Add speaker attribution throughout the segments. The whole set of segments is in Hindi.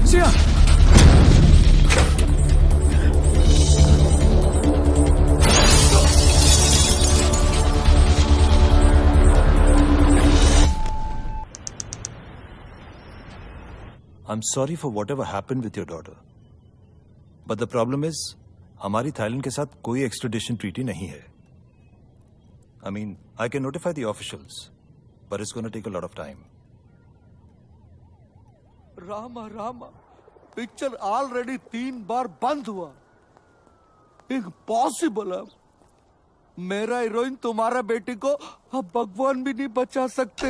Speaker 1: Siya!
Speaker 2: I'm sorry for whatever happened with your daughter. But the problem is, हमारी थाईलैंड के साथ कोई एक्सट्रेडिशन ट्रीटी नहीं है. I mean, I can notify the officials, but it's going to take a lot of time.
Speaker 3: Rama picture already 3 बार बंद हुआ. इम्पॉसिबल है. मेरा हीरोइन तुम्हारा बेटी को अब भगवान भी नहीं बचा सकते.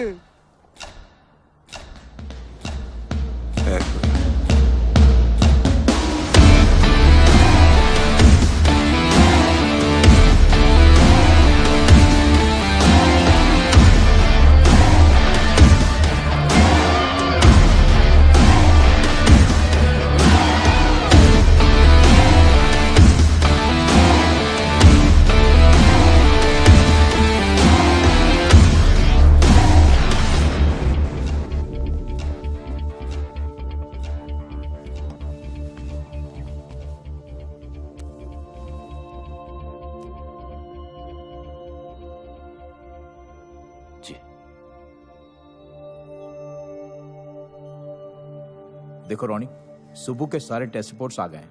Speaker 4: देखो रोनी, सुबह के सारे टेस्ट रिपोर्ट्स आ गए हैं.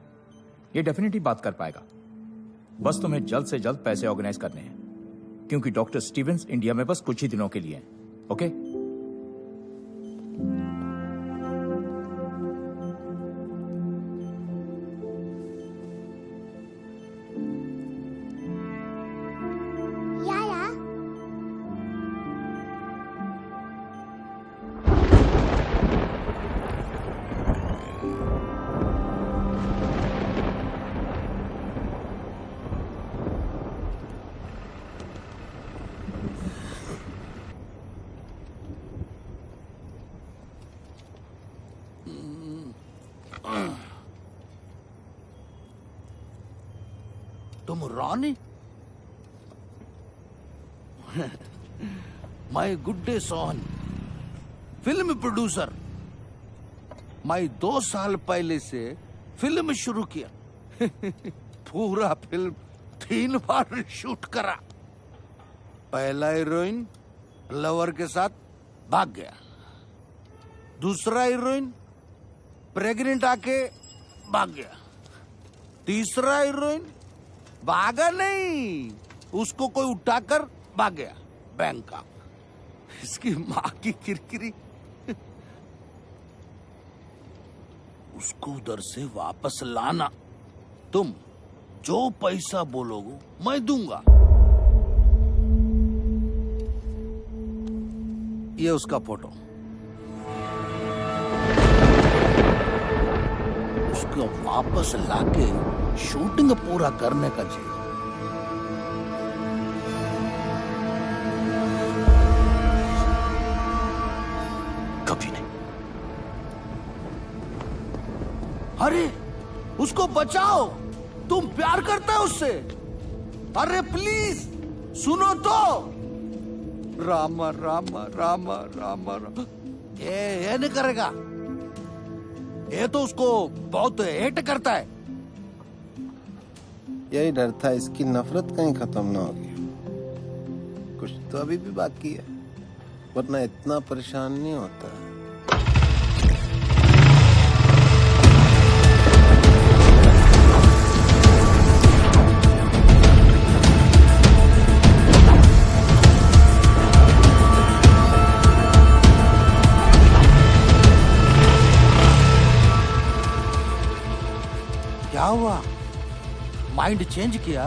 Speaker 4: ये डेफिनेटली बात कर पाएगा. बस तुम्हें जल्द से जल्द पैसे ऑर्गेनाइज करने हैं, क्योंकि डॉक्टर स्टीवेंस इंडिया में बस कुछ ही दिनों के लिए हैं. ओके?
Speaker 3: तुम Rani? My good day Sohan, film producer. मैं 2 साल पहले से फिल्म शुरू किया. पूरा फिल्म 3 बार शूट करा. पहला हीरोइन लवर के साथ भाग गया. दूसरा हीरोइन प्रेग्नेंट आके भाग गया. तीसरा हीरोइन भागा नहीं, उसको कोई उठाकर भाग गया बैंकॉक. इसकी माँ की किरकिरी. उसको उधर से वापस लाना. तुम जो पैसा बोलोगे मैं दूंगा. ये उसका फोटो. उसको वापस लाके शूटिंग पूरा करने का चाहिए.
Speaker 2: कभी नहीं.
Speaker 3: अरे उसको बचाओ. तुम प्यार करते हो उससे. अरे प्लीज सुनो तो. रामा रामा रामा रामा रामा. ये नहीं करेगा. ये तो उसको बहुत हेट करता है.
Speaker 5: यही डर था, इसकी नफरत कहीं खत्म ना होगी. कुछ तो अभी भी बाकी है, वरना इतना परेशान नहीं होता.
Speaker 3: क्या हुआ? माइंड चेंज किया?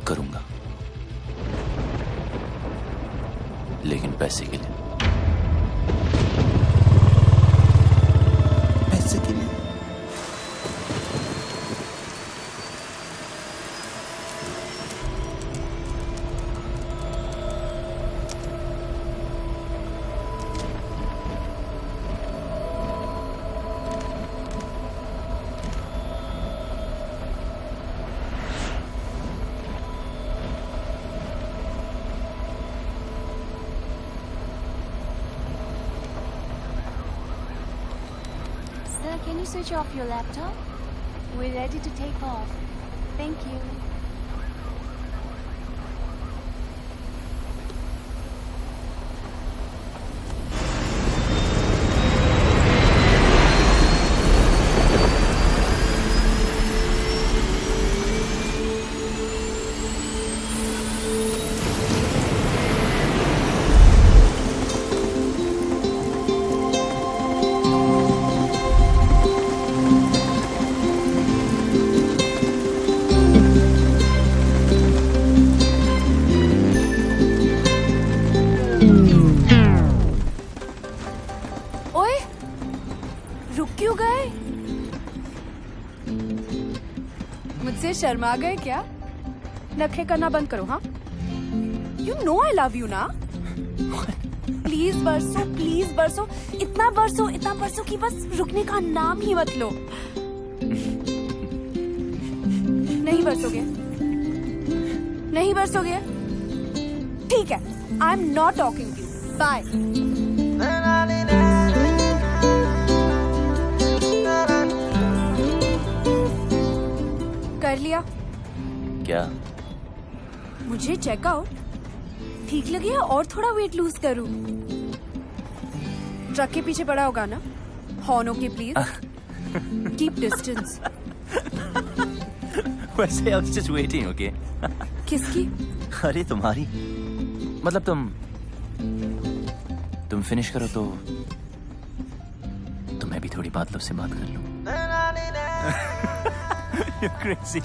Speaker 2: करूंगा, लेकिन पैसे के लिए.
Speaker 5: पैसे के लिए?
Speaker 1: Sir, can you switch off your laptop? We're ready to take off. Thank you. ओए, रुक क्यों गए? मुझसे शर्मा गए क्या? नखरे करना बंद करो, हाँ? You know I love you ना? प्लीज बरसो, इतना बरसो कि बस रुकने का नाम ही मत लो। नहीं बरसोगे? ठीक है, I am not talking to you. Bye. कर लिया?
Speaker 6: क्या?
Speaker 1: मुझे चेकआउट ठीक लगे या और थोड़ा वेट लूज करूं? ट्रक के पीछे पड़ा होगा ना? हॉर्न के प्लीज। Keep distance.
Speaker 6: वैसे I was just waiting, okay?
Speaker 1: किसकी?
Speaker 6: अरे तुम्हारी। मतलब तुम फिनिश करो तो मैं भी थोड़ी बात से बात कर लूं। You're crazy.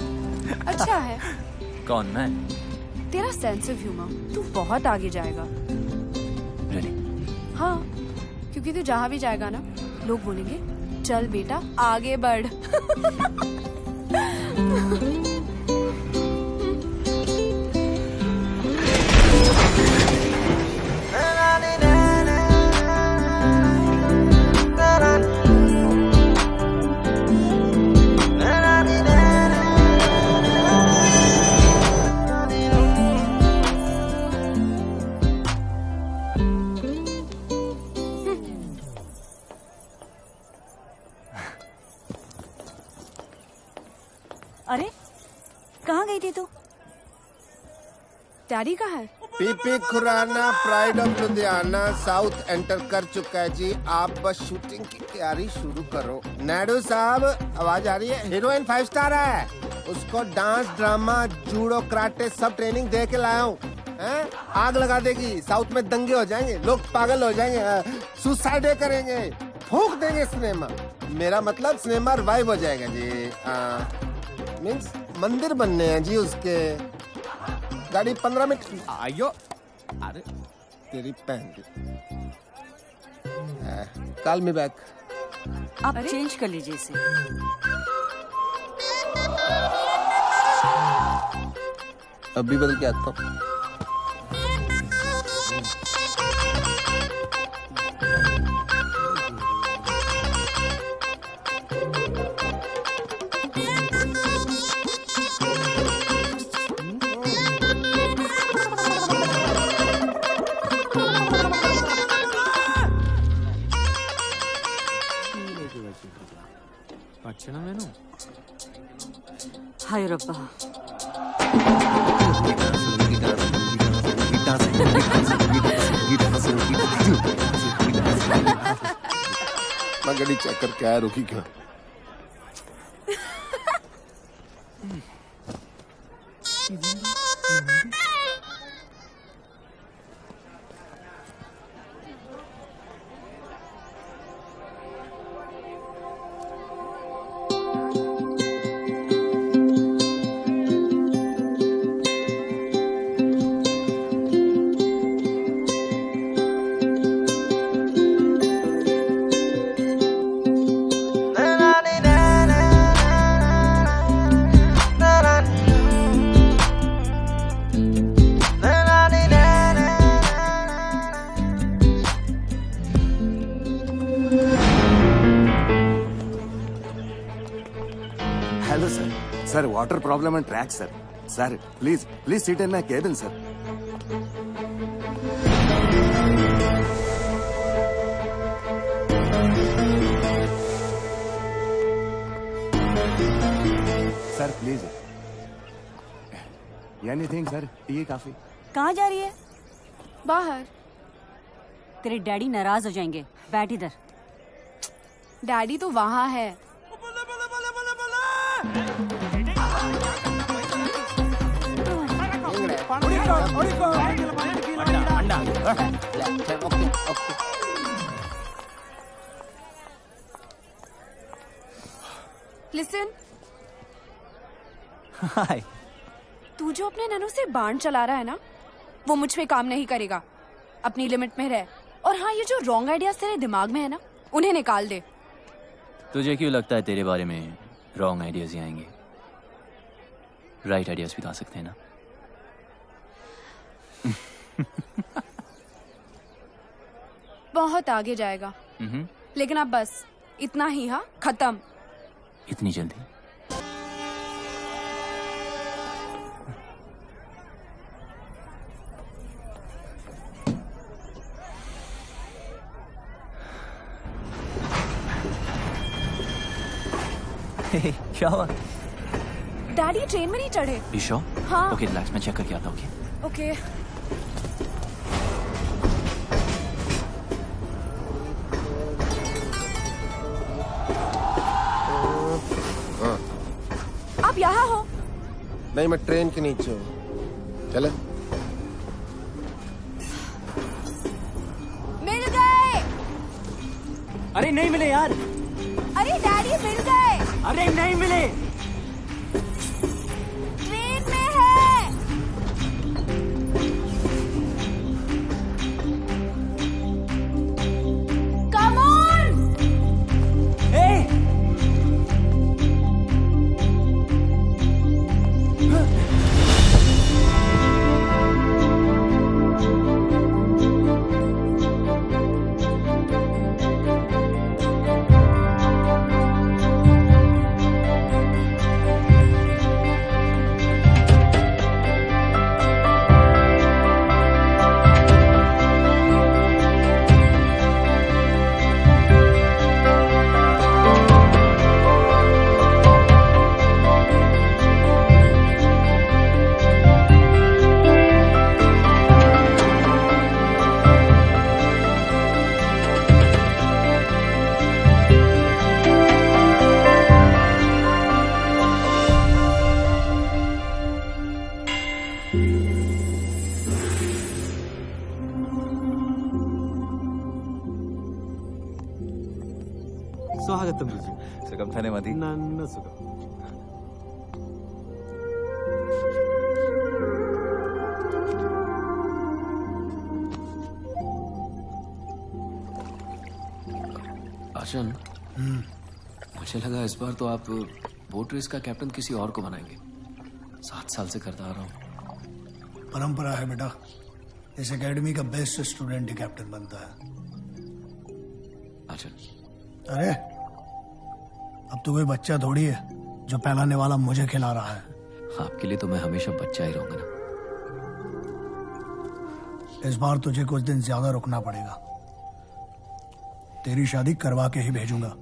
Speaker 1: अच्छा है।
Speaker 6: कौन, मैं?
Speaker 1: तेरा सेंस ऑफ ह्यूमर तू बहुत आगे जाएगा।
Speaker 6: Really?
Speaker 1: हाँ, क्योंकि तू जहाँ भी जाएगा ना, लोग बोलेंगे चल बेटा आगे बढ़।
Speaker 7: अरे कहाँ गई थी तू?
Speaker 1: डैडी कहाँ है?
Speaker 5: PP Khurana pride of Ludhiana south enter कर चुका है जी। आप बस शूटिंग की तैयारी शुरू करो। नायडू साहब आवाज आ रही है? हीरोइन 5 स्टार है, उसको डांस ड्रामा जूडो कराटे सब ट्रेनिंग दे के लाया हूँ। आग लगा देगी, साउथ में दंगे हो जाएंगे, लोग पागल हो जाएंगे, सुसाइड करेंगे, फूंक देंगे सिनेमा। मेरा मतलब सिनेमा रिवाइव हो जाएगा जी। मीन्स मंदिर बनने हैं जी उसके। गाड़ी 15 मिनट। आयो, अरे तेरी पहन की। Call me back.
Speaker 7: आप चेंज कर लीजिए इसे।
Speaker 5: अभी बदल के आता हूँ।
Speaker 7: हाय रब्बा।
Speaker 5: मैं गाड़ी चेक करके आया, रुकी क्यों?
Speaker 3: Hello, sir. Sir, water problem and track, sir. Sir, please sit in my cabin, sir. Please anything sir, T काफी।
Speaker 7: कहाँ जा रही है?
Speaker 1: बाहर।
Speaker 7: तेरे डैडी नाराज हो जाएंगे, बैठ इधर।
Speaker 1: डैडी तो वहाँ है। लिसन,
Speaker 6: हाय।
Speaker 1: तू जो अपने ननू से बाण चला रहा है ना, वो मुझ पे काम नहीं करेगा। अपनी लिमिट में रह। और हाँ, ये जो रॉन्ग आइडियाज तेरे दिमाग में है ना, उन्हें निकाल दे।
Speaker 6: तुझे क्यों लगता है तेरे बारे में रॉन्ग आइडियाज ही आएंगे? राइट आइडियाज भी तो आ सकते हैं ना।
Speaker 1: बहुत आगे जाएगा। लेकिन अब बस इतना ही। हाँ, खत्म।
Speaker 6: इतनी जल्दी? क्या हुआ?
Speaker 1: डैडी ट्रेन में नहीं चढ़े।
Speaker 6: ईशो?
Speaker 1: हाँ।
Speaker 6: ओके रिलैक्स, मैं चेक करके आता हूँ। Okay
Speaker 1: okay. आप यहाँ हो?
Speaker 5: नहीं, मैं ट्रेन के नीचे हूँ। चले।
Speaker 1: मिल गए।
Speaker 6: अरे नहीं मिले यार।
Speaker 1: अरे डैडी मिल गए।
Speaker 6: अरे नहीं मिले।
Speaker 1: ट्रेन में है। Come on.
Speaker 8: स्वागतम रुचि.
Speaker 2: सुगम थाने मधी.
Speaker 8: ನನ್ನ ಸುಖ.
Speaker 9: आशन, मुझे लगा इस बार तो आप बोट रेस का कैप्टन किसी और को बनाएंगे. 7 साल से करता आ रहा हूँ.
Speaker 3: परंपरा है बेटा. इस एकेडमी का बेस्ट स्टूडेंट ही कैप्टन बनता है.
Speaker 9: आशन,
Speaker 3: अरे अब तो कोई बच्चा थोड़ी है जो पहलाने वाला मुझे खिला रहा है.
Speaker 9: आपके लिए तो मैं हमेशा बच्चा ही रहूंगा ना.
Speaker 3: इस बार तुझे कुछ दिन ज्यादा रुकना पड़ेगा. तेरी शादी करवा के ही भेजूंगा.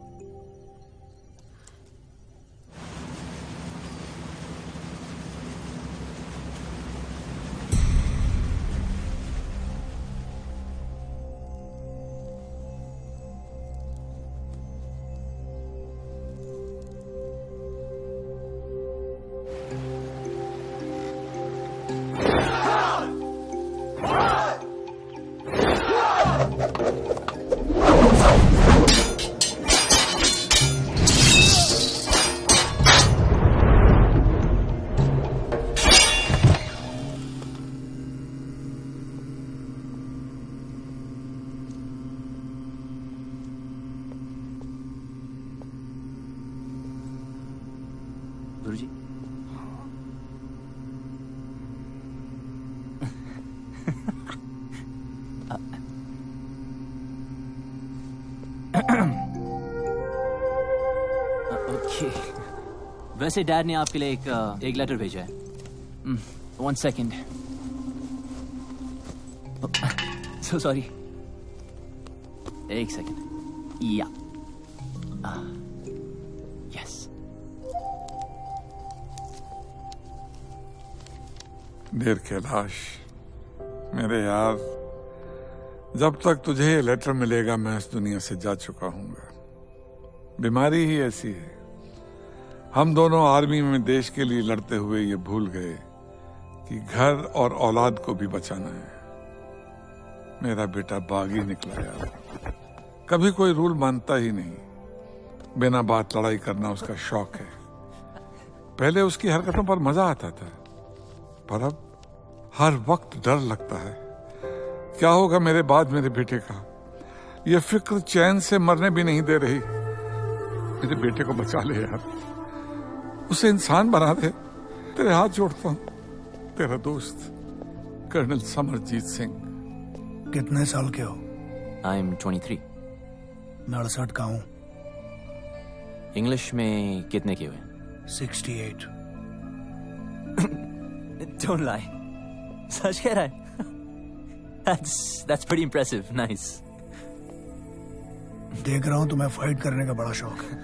Speaker 6: गुरुजी. ओके. वैसे डैड ने आपके लिए एक लेटर भेजा है. 1 सेकेंड. So sorry. 1 सेकेंड. या. यस.
Speaker 10: देर कैलाश, मेरे यार, जब तक तुझे ये लेटर मिलेगा मैं इस दुनिया से जा चुका हूंगा। बीमारी ही ऐसी है। हम दोनों आर्मी में देश के लिए लड़ते हुए ये भूल गए कि घर और औलाद को भी बचाना है। मेरा बेटा बागी निकला यार, कभी कोई रूल मानता ही नहीं, बिना बात लड़ाई करना उसका शौक है। पहले उसकी हरकतों पर मजा आता था, पर अब हर वक्त डर लगता है क्या होगा मेरे बाद मेरे बेटे का। यह फिक्र चैन से मरने भी नहीं दे रही। मेरे बेटे को बचा ले यार, उसे इंसान बना दे। तेरे हाथ जोड़ता हूं, तेरा दोस्त कर्नल समरजीत सिंह।
Speaker 3: कितने साल के हो?
Speaker 6: I am 23।
Speaker 3: मैं 68 का हूँ।
Speaker 6: इंग्लिश में कितने के हुए?
Speaker 3: 68।
Speaker 6: Don't lie. सच कह रहा है? That's pretty impressive. Nice.
Speaker 3: देख रहा हूँ तुम्हें फाइट करने का बड़ा शौक है।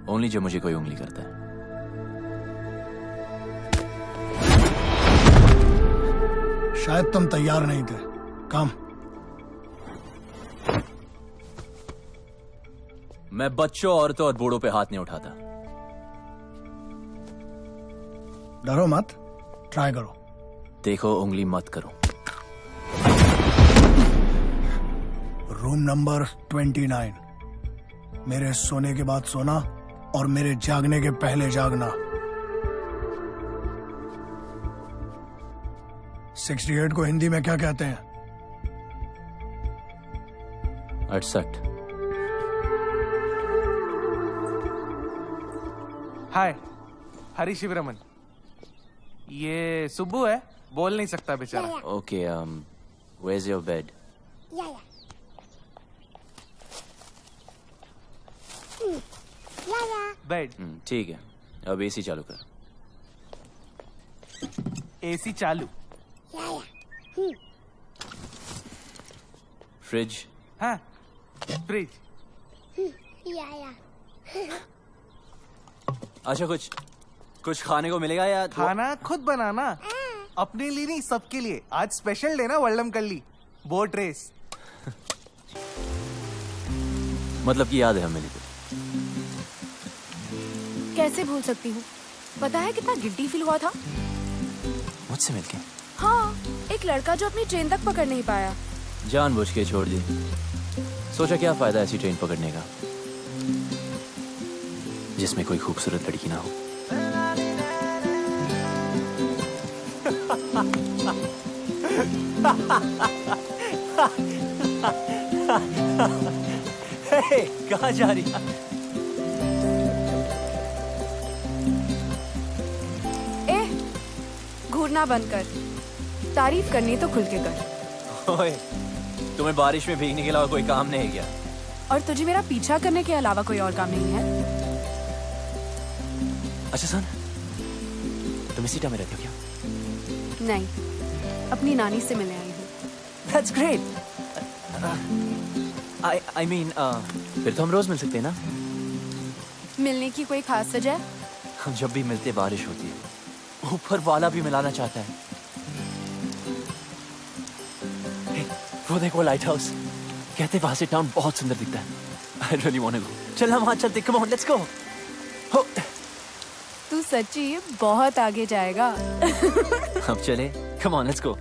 Speaker 6: Only जब मुझे कोई उंगली करता है।
Speaker 3: शायद तुम तैयार नहीं थे। काम।
Speaker 6: मैं बच्चों, औरतों और बूढ़ों पे हाथ नहीं उठाता।
Speaker 3: डरो मत, ट्राई करो।
Speaker 6: देखो, उंगली मत करो।
Speaker 3: Room number 29। मेरे सोने के बाद सोना और मेरे जागने के पहले जागना। 68 को हिंदी में क्या कहते हैं?
Speaker 6: 68।
Speaker 8: हाय, हरी शिवरमन। ये सुब्बू है, बोल नहीं सकता बेचारा।
Speaker 6: Okay, where's your bed?
Speaker 8: Bed.
Speaker 6: ठीक है, अब एसी चालू कर।
Speaker 8: एसी चालू।
Speaker 6: फ्रिज।
Speaker 8: हाँ, फ्रिज।
Speaker 6: अच्छा, कुछ खाने को मिलेगा या
Speaker 8: खाना खुद बनाना, अपने लिए नहीं सबके लिए। आज स्पेशल डे ना, वल्लम कर ली बोट रेस।
Speaker 6: मतलब कि याद है हमें?
Speaker 1: कैसे भूल सकती हूँ? पता है कितना गिल्टी फील हुआ था
Speaker 6: मुझसे मिलके?
Speaker 1: हाँ, एक लड़का जो अपनी ट्रेन तक पकड़ नहीं पाया।
Speaker 6: जानबूझ के छोड़ दी। सोचा क्या फायदा ऐसी ट्रेन पकड़ने का जिसमें कोई खूबसूरत लड़की ना हो। कहाँ जा रही है?
Speaker 1: घूरना बंद कर, तारीफ करनी तो खुल के कर।
Speaker 6: ओए, तुम्हें बारिश में भीगने के अलावा कोई काम नहीं है क्या?
Speaker 1: और तुझे मेरा पीछा करने के अलावा कोई और काम नहीं है?
Speaker 6: अच्छा सुन, तुम इसी टाइम में रहते हो क्या?
Speaker 1: नहीं, अपनी नानी से मिलने आई हूँ।
Speaker 6: That's great. I mean, फिर तो हम रोज मिल सकते हैं ना?
Speaker 1: मिलने की कोई खास वजह?
Speaker 6: हम जब भी मिलते बारिश होती है, ऊपर वाला भी मिलाना चाहता है। Hey, वो देखो लाइट हाउस, कहते वहां से टाउन बहुत सुंदर दिखता है। I really want to go. चल हम वहां चलते, come on, let's go. हो,
Speaker 1: तू सच्ची बहुत आगे जाएगा।
Speaker 6: अब चले, come on, let's go.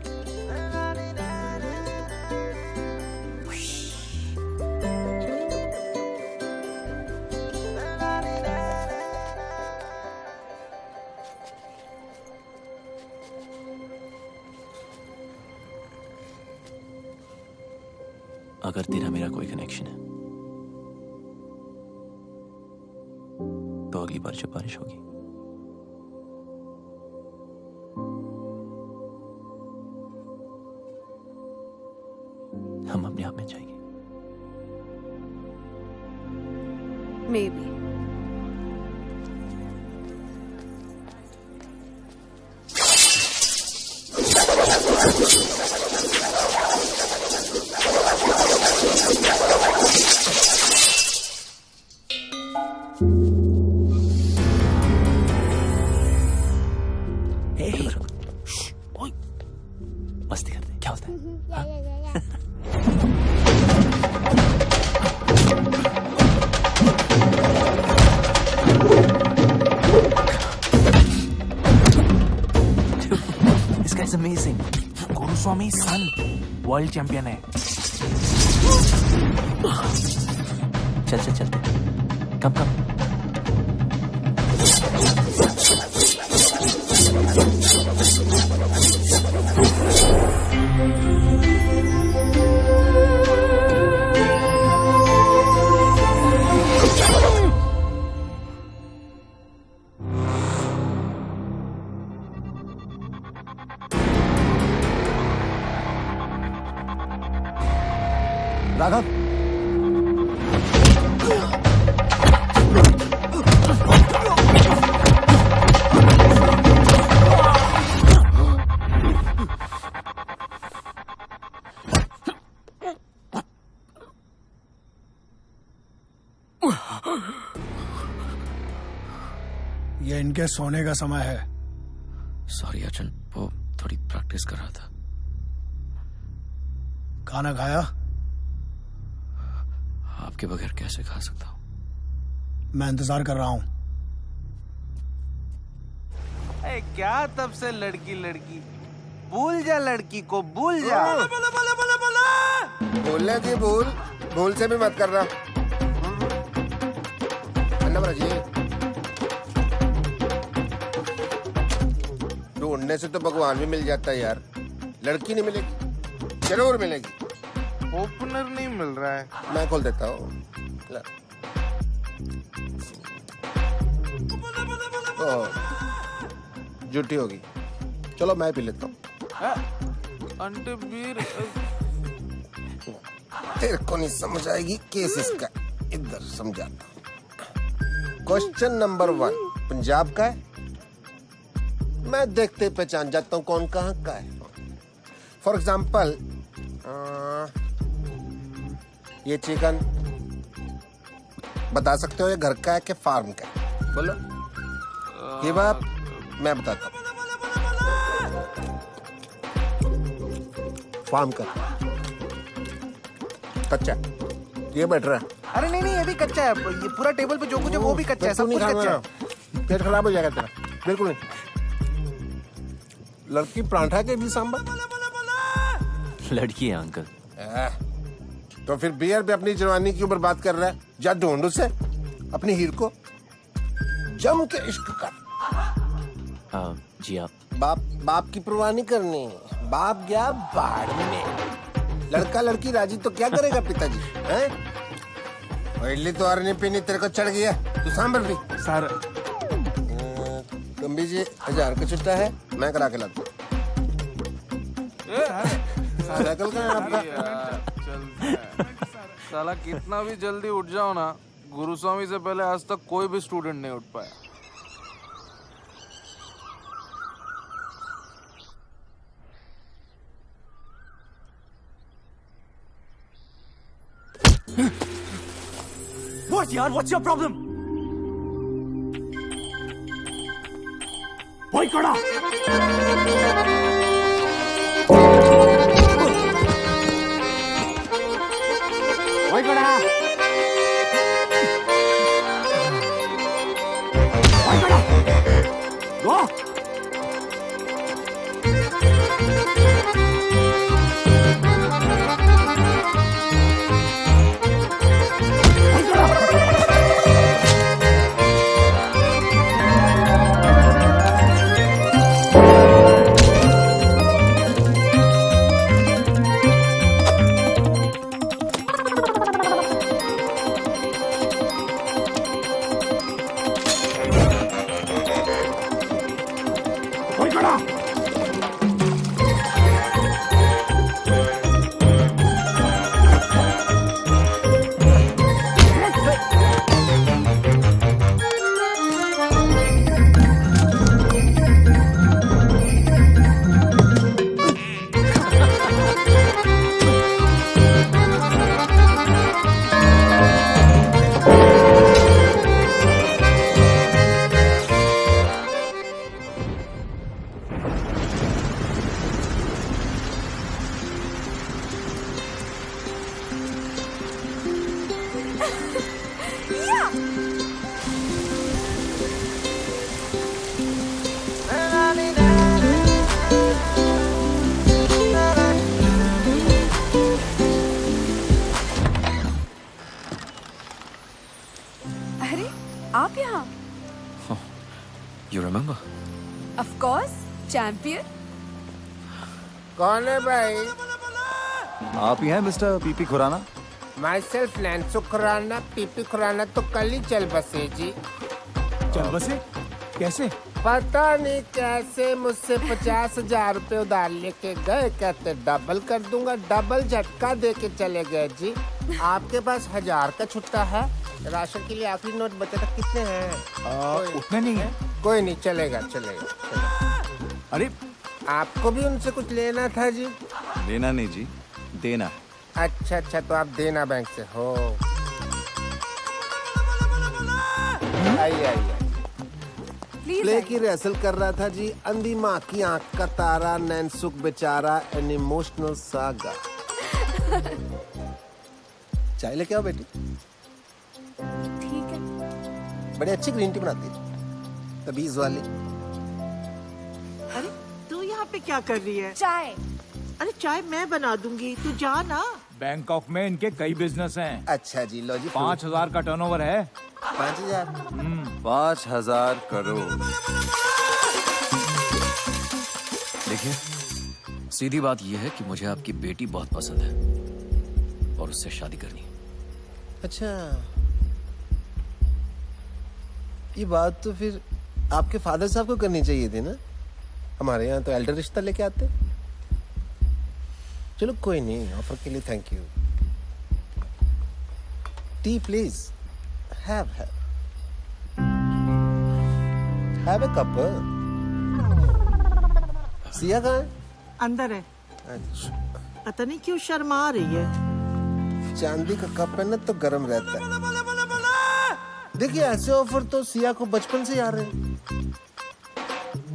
Speaker 6: अगर तेरा मेरा कोई कनेक्शन है तो अगली बार जब बारिश होगी हम अपने आप में जाएंगे।
Speaker 1: Maybe.
Speaker 6: Hey,
Speaker 8: टॉमी सन वर्ल्ड चैंपियन है।
Speaker 6: चलते चलते, कम कम।
Speaker 3: राघव,
Speaker 11: ये इनके सोने का समय है।
Speaker 9: सॉरी अर्जुन, वो थोड़ी प्रैक्टिस कर रहा था।
Speaker 11: खाना खाया?
Speaker 9: आपके बगैर कैसे खा सकता हूँ?
Speaker 11: मैं इंतजार कर रहा हूँ।
Speaker 8: क्या तब से लड़की लड़की, भूल जा लड़की को, भूल जा।
Speaker 5: बोलने जी, भूल से भी मत करना। नंबर जी, ढूंढने से तो भगवान भी मिल जाता है यार, लड़की नहीं मिलेगी, जरूर मिलेगी।
Speaker 8: ओपनर नहीं मिल रहा है।
Speaker 5: मैं खोल देता हूँ। झूठी होगी, चलो मैं पी लेता हूँ।
Speaker 8: अंटे बीर,
Speaker 5: तेरे को नहीं समझ आएगी केस इसका, इधर समझाता हूँ। क्वेश्चन नंबर 1 पंजाब का है। मैं देखते पहचान जाता हूँ कौन कहाँ का है। फॉर एग्जाम्पल, ये चिकन बता सकते हो ये घर का है कि फार्म का है? बोलो। ये बात मैं बताता हूँ, फार्म का कच्चा, ये बैठ रहा है।
Speaker 8: अरे नहीं, ये भी कच्चा है। ये पूरा टेबल पे जो कुछ है वो भी कच्चा है, सब कुछ कच्चा है।
Speaker 5: पेट खराब हो जाएगा तेरा, बिल्कुल नहीं। लड़की परांठा के भी सांबर,
Speaker 6: लड़की है अंकल।
Speaker 5: तो फिर बियर पे अपनी जवानी की ऊपर बात कर रहा है। जा ढूंढ उसे अपनी हीर को, जम के इश्क कर।
Speaker 6: जी आप।
Speaker 5: बाप की परवाह नहीं करनी, बाप गया बाढ़ में। लड़का लड़की राजी तो क्या करेगा पिताजी, हैं? इडली तो और नहीं पीनी, तेरे को चढ़ गया, तू सांबर भी।
Speaker 8: सर
Speaker 5: कम्बी जी 1000 का छुट्टा है, मैं करा के लाता हूँ। साइकिल का है आपका?
Speaker 8: साला कितना भी जल्दी उठ जाओ ना, गुरुस्वामी से पहले आज तक कोई भी स्टूडेंट नहीं उठ पाया।
Speaker 6: What यार? What's your problem?
Speaker 11: भाई कड़ा। भाई कड़ा। भाई कड़ा। गो।
Speaker 1: अरे आप यहाँ?
Speaker 9: You remember?
Speaker 1: Of course, champion.
Speaker 5: कौन है भाई?
Speaker 2: आप ही हैं mister PP Khurana?
Speaker 5: Myself नैन्सो खुराना, पीपी खुराना तो कल ही चल बसे जी।
Speaker 4: चल बसे? कैसे?
Speaker 5: पता नहीं कैसे मुझसे 50,000 रुपए उधार लेके गए, कहते डबल कर दूंगा, डबल झटका दे के चले गए जी। आपके पास 1000 का छुट्टा है? राशन के लिए आखिरी नोट बचा था, कितने हैं?
Speaker 4: उतने नहीं है।
Speaker 5: कोई नहीं, चलेगा चलेगा।
Speaker 4: अरे
Speaker 5: आपको भी उनसे कुछ लेना था जी?
Speaker 2: लेना नहीं जी, देना।
Speaker 5: अच्छा अच्छा, तो आप देना बैंक से हो। आइए प्ले की रिहर्सल कर रहा था जी। अंधी माँ की आंख का तारा, नैनसुख बेचारा, एन इमोशनल सागा। चाय लेके आओ बेटी।
Speaker 1: ठीक है।
Speaker 5: बड़ी अच्छी ग्रीन टी बनाती है, तबीज वाली।
Speaker 12: अरे तू यहाँ पे क्या कर रही है?
Speaker 1: चाय।
Speaker 12: अरे चाय मैं बना दूंगी, तू जा ना।
Speaker 4: बैंकॉक में इनके कई बिजनेस हैं।
Speaker 5: अच्छा जी, लो जी।
Speaker 4: 5,000 का टर्नओवर है।
Speaker 5: 5,000?
Speaker 2: 5,000 करोड़।
Speaker 9: देखिए, सीधी बात यह है कि मुझे आपकी बेटी बहुत पसंद है और उससे शादी करनी है।
Speaker 5: अच्छा, ये बात तो फिर आपके फादर साहब को करनी चाहिए थी ना। हमारे यहाँ तो एल्डर रिश्ता लेके आते। चलो कोई नहीं, ऑफर के लिए thank you. T please. Have a cup. Siya कहाँ है?
Speaker 12: अंदर है।
Speaker 5: अच्छा,
Speaker 12: पता नहीं क्यों शर्मा रही है।
Speaker 5: चांदी का कप है ना तो गर्म रहता है। देखिए, ऐसे ऑफर तो सिया को बचपन से आ रहे हैं।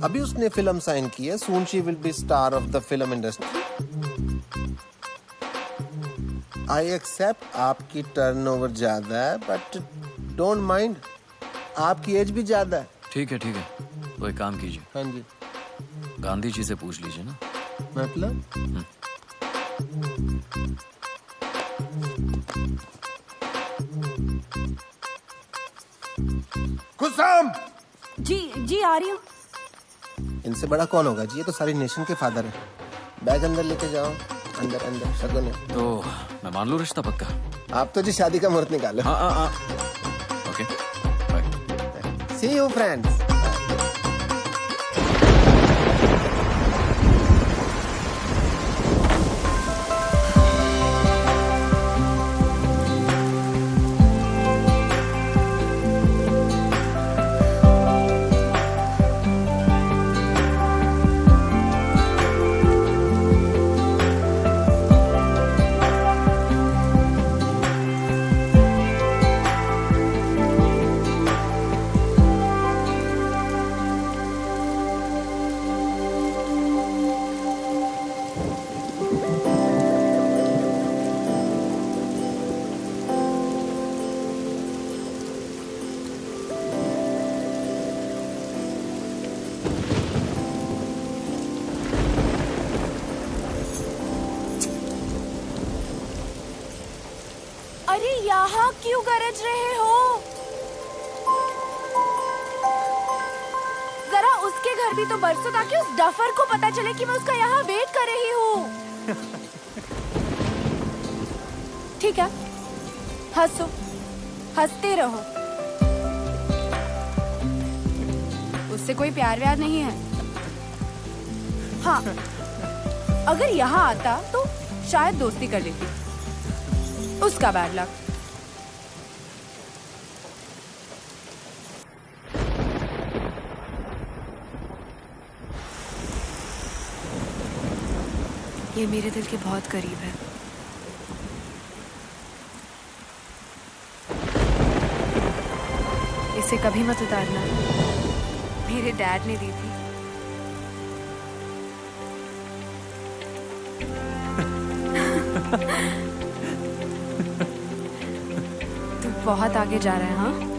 Speaker 5: अभी उसने फिल्म साइन की है, soon she will be star of the film industry. I accept आपकी टर्नओवर ज्यादा है, बट डोंट माइंड, आपकी एज भी ज्यादा है।
Speaker 9: ठीक है तो एक काम कीजिए।
Speaker 5: हाँ जी।
Speaker 9: गांधी जी से पूछ लीजिए ना।
Speaker 5: मतलब? कुसुम!
Speaker 7: जी आ रही हूँ।
Speaker 5: इनसे बड़ा कौन होगा जी, ये तो सारी नेशन के फादर है। बैग अंदर लेके जाओ। अंदर शगुन है।
Speaker 9: तो मैं मान लूं रिश्ता पक्का?
Speaker 5: आप तो जी शादी का मुहूर्त निकालो।
Speaker 9: हाँ। Okay, bye.
Speaker 5: See you friends.
Speaker 1: अरे यहाँ क्यों गरज रहे हो? जरा उसके घर भी तो बरसो ताकि उस डफर को पता चले कि मैं उसका यहाँ वेट कर रही हूँ। ठीक है, हंसो, हंसते रहो। उससे कोई प्यार व्यार नहीं है। हाँ, अगर यहाँ आता तो शायद दोस्ती कर लेती। उसका बैड लक। ये मेरे दिल के बहुत करीब है। इसे कभी मत उतारना, मेरे डैड ने दी थी। तू बहुत आगे जा रहा है। हाँ,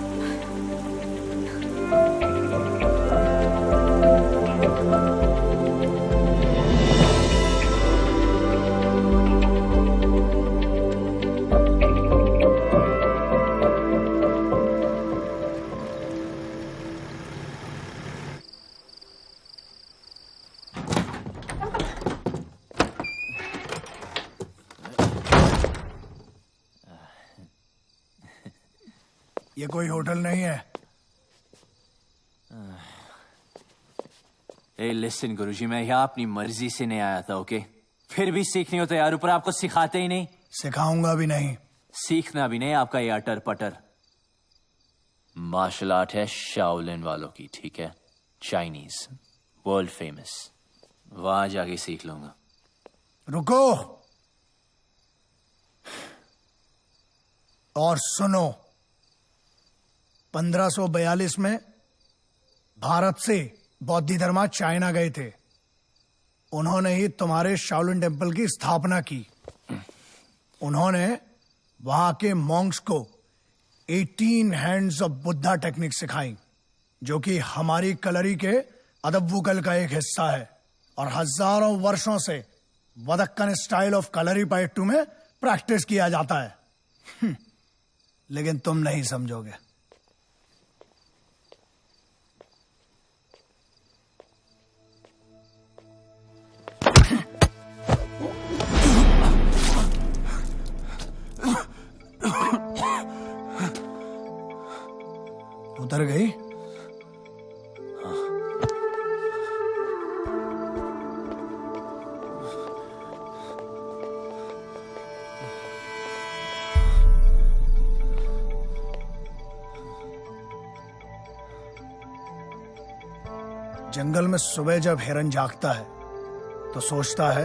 Speaker 11: ये कोई होटल नहीं है।
Speaker 6: ए लिसन गुरुजी, मैं यहाँ अपनी मर्जी से नहीं आया था, ओके? फिर भी सीखनी हो तो यार, ऊपर आपको सिखाते ही नहीं।
Speaker 11: सिखाऊंगा भी नहीं।
Speaker 6: सीखना भी नहीं आपका ये अटर पटर। मार्शल आर्ट है शाओलिन वालों की, ठीक है? Chinese, world famous. वहां जाके सीख लूंगा।
Speaker 11: रुको और सुनो। 1542 में भारत से बौद्ध धर्मा चाइना गए थे। उन्होंने ही तुम्हारे शाओलिन टेम्पल की स्थापना की। उन्होंने वहां के मॉन्क्स को 18 हैंड्स ऑफ बुद्धा टेक्निक सिखाई, जो कि हमारी कलरी के अदब्बुकल का एक हिस्सा है और हजारों वर्षों से वदक्कन स्टाइल ऑफ कलरी पाइट्टू में प्रैक्टिस किया जाता है। लेकिन तुम नहीं समझोगे। उतर गई? जंगल में सुबह जब हिरन जागता है तो सोचता है,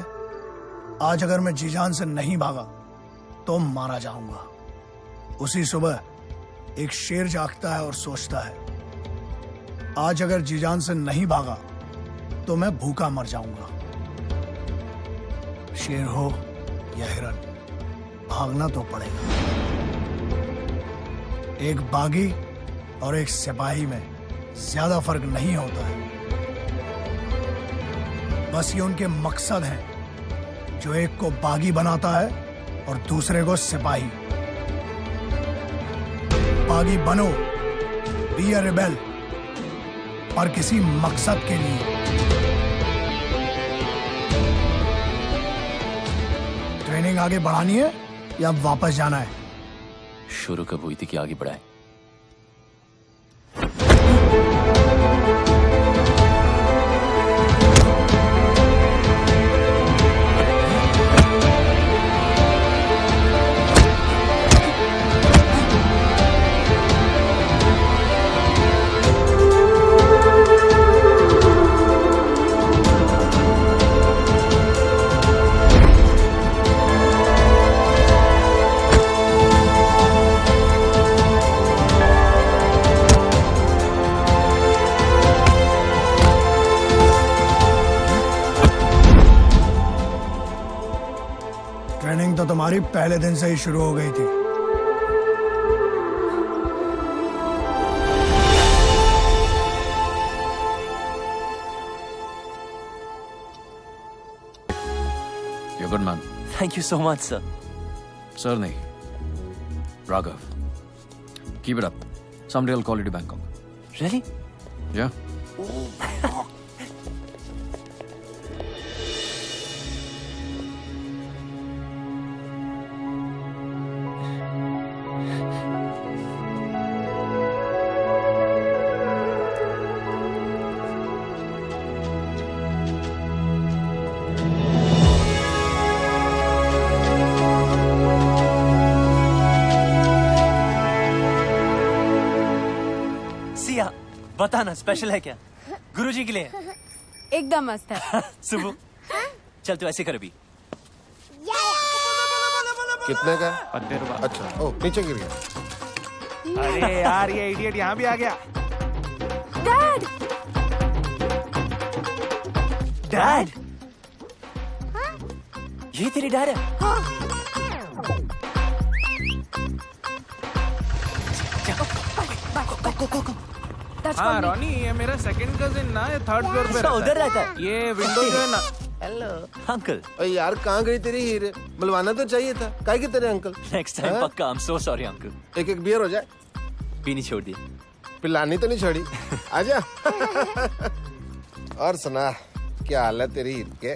Speaker 11: आज अगर मैं जी जान से नहीं भागा तो मारा जाऊंगा। उसी सुबह एक शेर जागता है और सोचता है, आज अगर जी जान से नहीं भागा तो मैं भूखा मर जाऊंगा। शेर हो या हिरन, भागना तो पड़ेगा। एक बागी और एक सिपाही में ज्यादा फर्क नहीं होता है। बस ये उनके मकसद हैं, जो एक को बागी बनाता है और दूसरे को सिपाही। बागी बनो, बी अ रिबेल, पर किसी मकसद के लिए। ट्रेनिंग आगे बढ़ानी है या वापस जाना है?
Speaker 6: शुरू कब हुई थी कि आगे बढ़ाए?
Speaker 11: ट्रेनिंग तो तुम्हारी पहले दिन से ही शुरू हो गई थी।
Speaker 9: You're good, man.
Speaker 6: Thank you so much, sir.
Speaker 9: Sir, nahi. Raghav. Keep it up. Someday I'll call you to Bangkok.
Speaker 6: Really?
Speaker 9: Yeah.
Speaker 6: Siya, बताना स्पेशल है क्या? गुरुजी के लिए?
Speaker 1: एकदम मस्त है।
Speaker 6: सुबह चल तू ऐसे कर अभी।
Speaker 5: कितने का?
Speaker 8: 50 रुपए।
Speaker 5: अच्छा, ओ नीचे गिर गया।
Speaker 8: अरे यार, ये इडियट यहाँ भी आ गया।
Speaker 1: डैड!
Speaker 6: डैड? ये तेरी डैड है?
Speaker 8: हाँ रॉनी, ये मेरा सेकंड कजिन ना, ये थर्ड फ्लोर पे रहता है।
Speaker 6: उधर रहता है?
Speaker 8: ये विंडो जो है ना।
Speaker 6: Hello uncle.
Speaker 5: अरे यार, कहाँ गई तेरी हीरे? बुलवाना तो चाहिए था। काहे के तेरे अंकल?
Speaker 6: नेक्स्ट टाइम पक्का। I am so sorry uncle.
Speaker 5: एक एक बियर हो जाए।
Speaker 6: पीनी छोड़ दी।
Speaker 5: पिलानी तो नहीं छोड़ी। आजा। और सुना, क्या हाल है तेरी हीर के?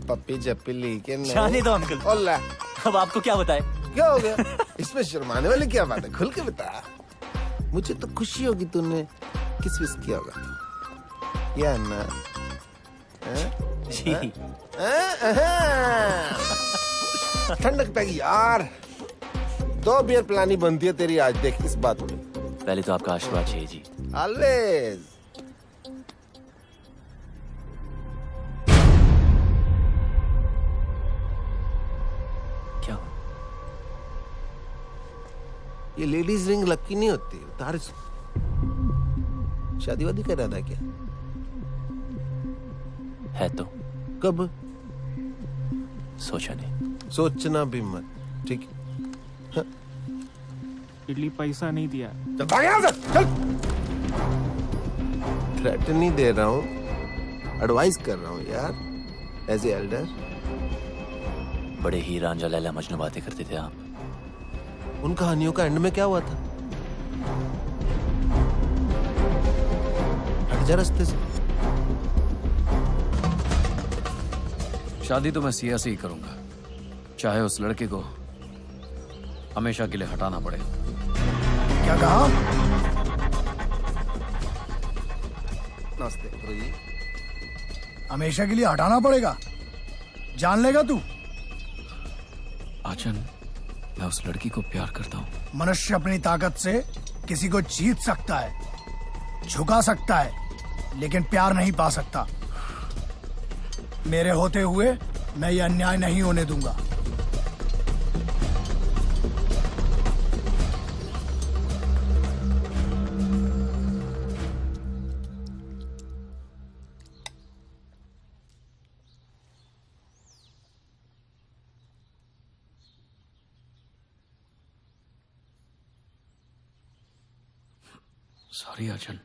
Speaker 5: पप्पी जप्पी ली के नहीं?
Speaker 6: जाने दो अंकल।
Speaker 5: ओला।
Speaker 6: अब आपको क्या बताए,
Speaker 5: क्या हो गया? इसमें शर्माने वाली क्या बात है? खुल के बता। मुझे तो खुशी होगी तूने किस विस किया होगा तो। या ना? ठंडक पैगी यार। 2 बियर पिलानी बनती है तेरी आज, देख इस बात में।
Speaker 6: पहले तो आपका आशीर्वाद चाहिए जी।
Speaker 5: ऑलवेज।
Speaker 6: क्या हो?
Speaker 5: ये लेडीज रिंग लकी नहीं होती, उतार इसको। शादी वादी कर रहा था क्या?
Speaker 6: है तो।
Speaker 5: कब?
Speaker 6: सोचा नहीं।
Speaker 5: सोचना भी मत, ठीक है? हाँ?
Speaker 8: इडली पैसा नहीं दिया।
Speaker 5: चल भाग यहाँ से, चल। थ्रेट नहीं दे रहा हूँ, एडवाइस कर रहा हूँ यार, एज ए एल्डर।
Speaker 6: बड़े ही रांझा लैला मजनू बातें करते थे आप।
Speaker 5: उन कहानियों का एंड में क्या हुआ था? हट जा रास्ते से।
Speaker 9: शादी तो मैं सिया से ही करूंगा, चाहे उस लड़के को हमेशा के लिए हटाना पड़े।
Speaker 11: क्या कहा?
Speaker 5: नमस्ते गुरुजी।
Speaker 11: हमेशा के लिए हटाना पड़ेगा? जान लेगा तू?
Speaker 9: आचन, मैं उस लड़की को प्यार करता हूँ।
Speaker 11: मनुष्य अपनी ताकत से किसी को जीत सकता है, झुका सकता है, लेकिन प्यार नहीं पा सकता। मेरे होते हुए मैं ये अन्याय नहीं होने दूंगा।
Speaker 9: सॉरी आचन।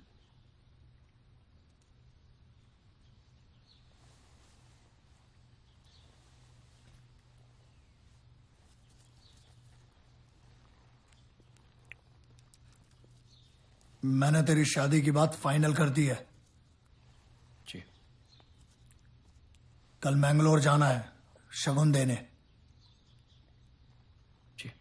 Speaker 11: मैंने तेरी शादी की बात फाइनल कर दी है।
Speaker 9: जी।
Speaker 11: कल मैंगलोर जाना है शगुन देने।
Speaker 9: जी।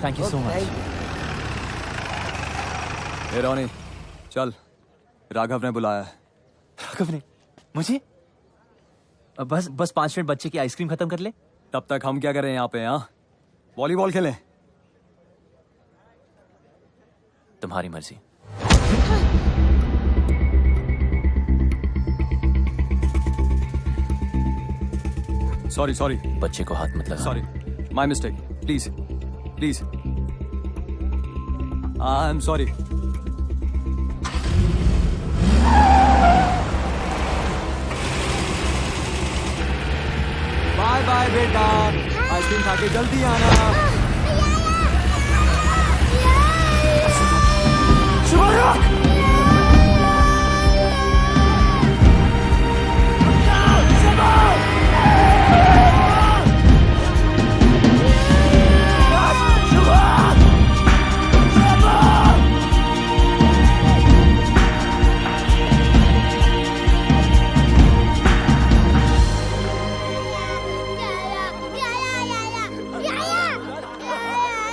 Speaker 6: Thank you so much.
Speaker 13: ए रोनी, चल, राघव ने बुलाया है।
Speaker 6: राघव ने? मुझे? बस 5 मिनट बच्चे की आइसक्रीम खत्म कर ले।
Speaker 13: तब तक हम क्या करें यहाँ पे? हाँ, वॉलीबॉल खेलें।
Speaker 6: तुम्हारी मर्जी।
Speaker 13: सॉरी
Speaker 6: बच्चे को हाथ मत लगा।
Speaker 13: Sorry, my mistake. Please I am sorry. Bye bye बेटा, आइसक्रीम खा के जल्दी आना।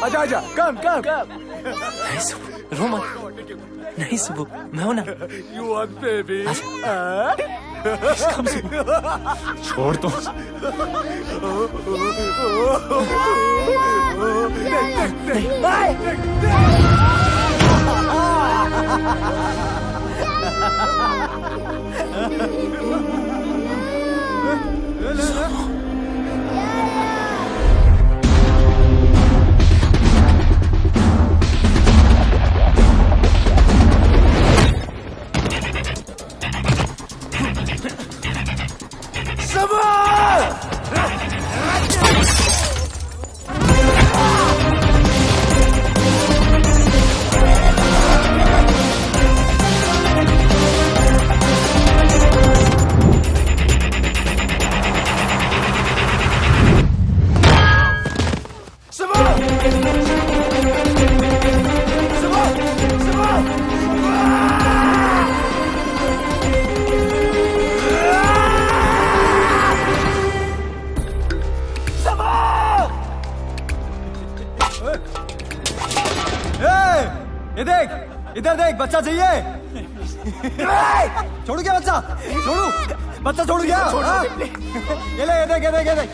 Speaker 6: आजा आजा कम कम कम। नहीं सुबह रो मत, नहीं सुबह मैं हूं ना।
Speaker 3: You want baby?
Speaker 6: कम सुबह छोड़ दो।
Speaker 13: ये देख, इधर देख, बच्चा चाहिए। छोड़ू क्या बच्चा? छोड़ू, बच्चा छोड़ू क्या? हाँ? ये ले, ये देख, ये देख, ये देख।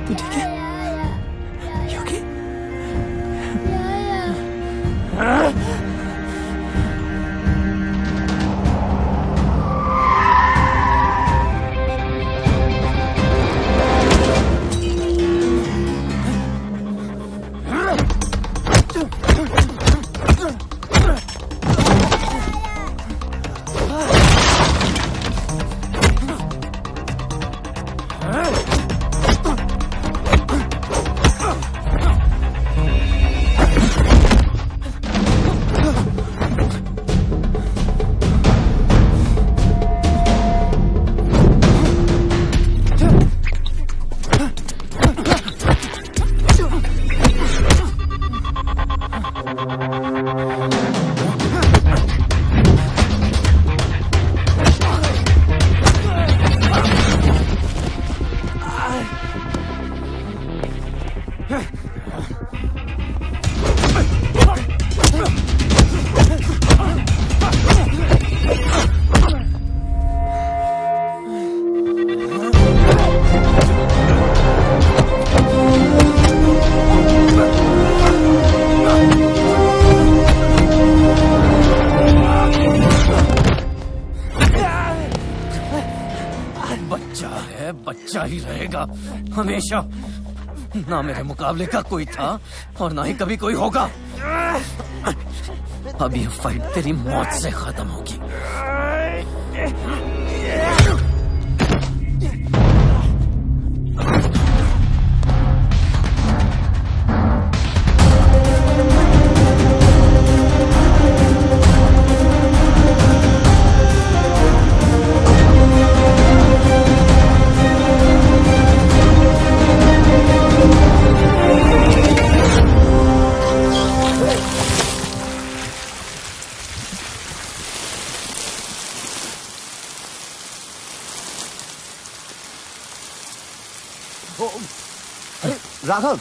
Speaker 6: तू ठीक है? You okay?
Speaker 9: बच्चा ही रहेगा हमेशा। ना मेरे मुकाबले का कोई था और ना ही कभी कोई होगा। अब ये फाइट तेरी मौत से खत्म होगी।
Speaker 3: अरे राघव,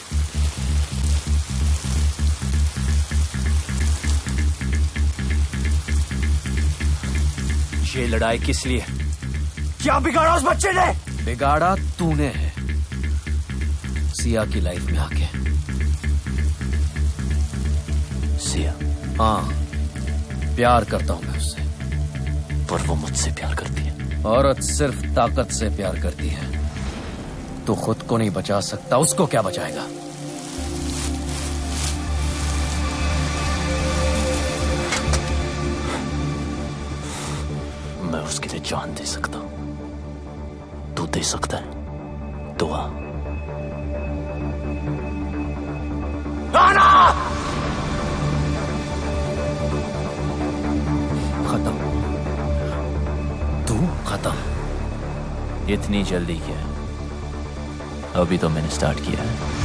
Speaker 6: ये लड़ाई किस लिए?
Speaker 13: क्या बिगाड़ा उस बच्चे ने?
Speaker 9: बिगाड़ा तूने है, सिया की लाइफ में आके।
Speaker 6: सिया?
Speaker 9: हाँ, प्यार करता हूं मैं उससे।
Speaker 6: पर वो मुझसे प्यार करती है।
Speaker 9: औरत सिर्फ ताकत से प्यार करती है। तू खुद को नहीं बचा सकता, उसको क्या बचाएगा?
Speaker 6: मैं उसके लिए जान दे सकता हूं। तू दे सकता है दुआ?
Speaker 9: खत्म। तू खत्म।
Speaker 6: इतनी जल्दी क्या? अभी तो मैंने स्टार्ट किया है।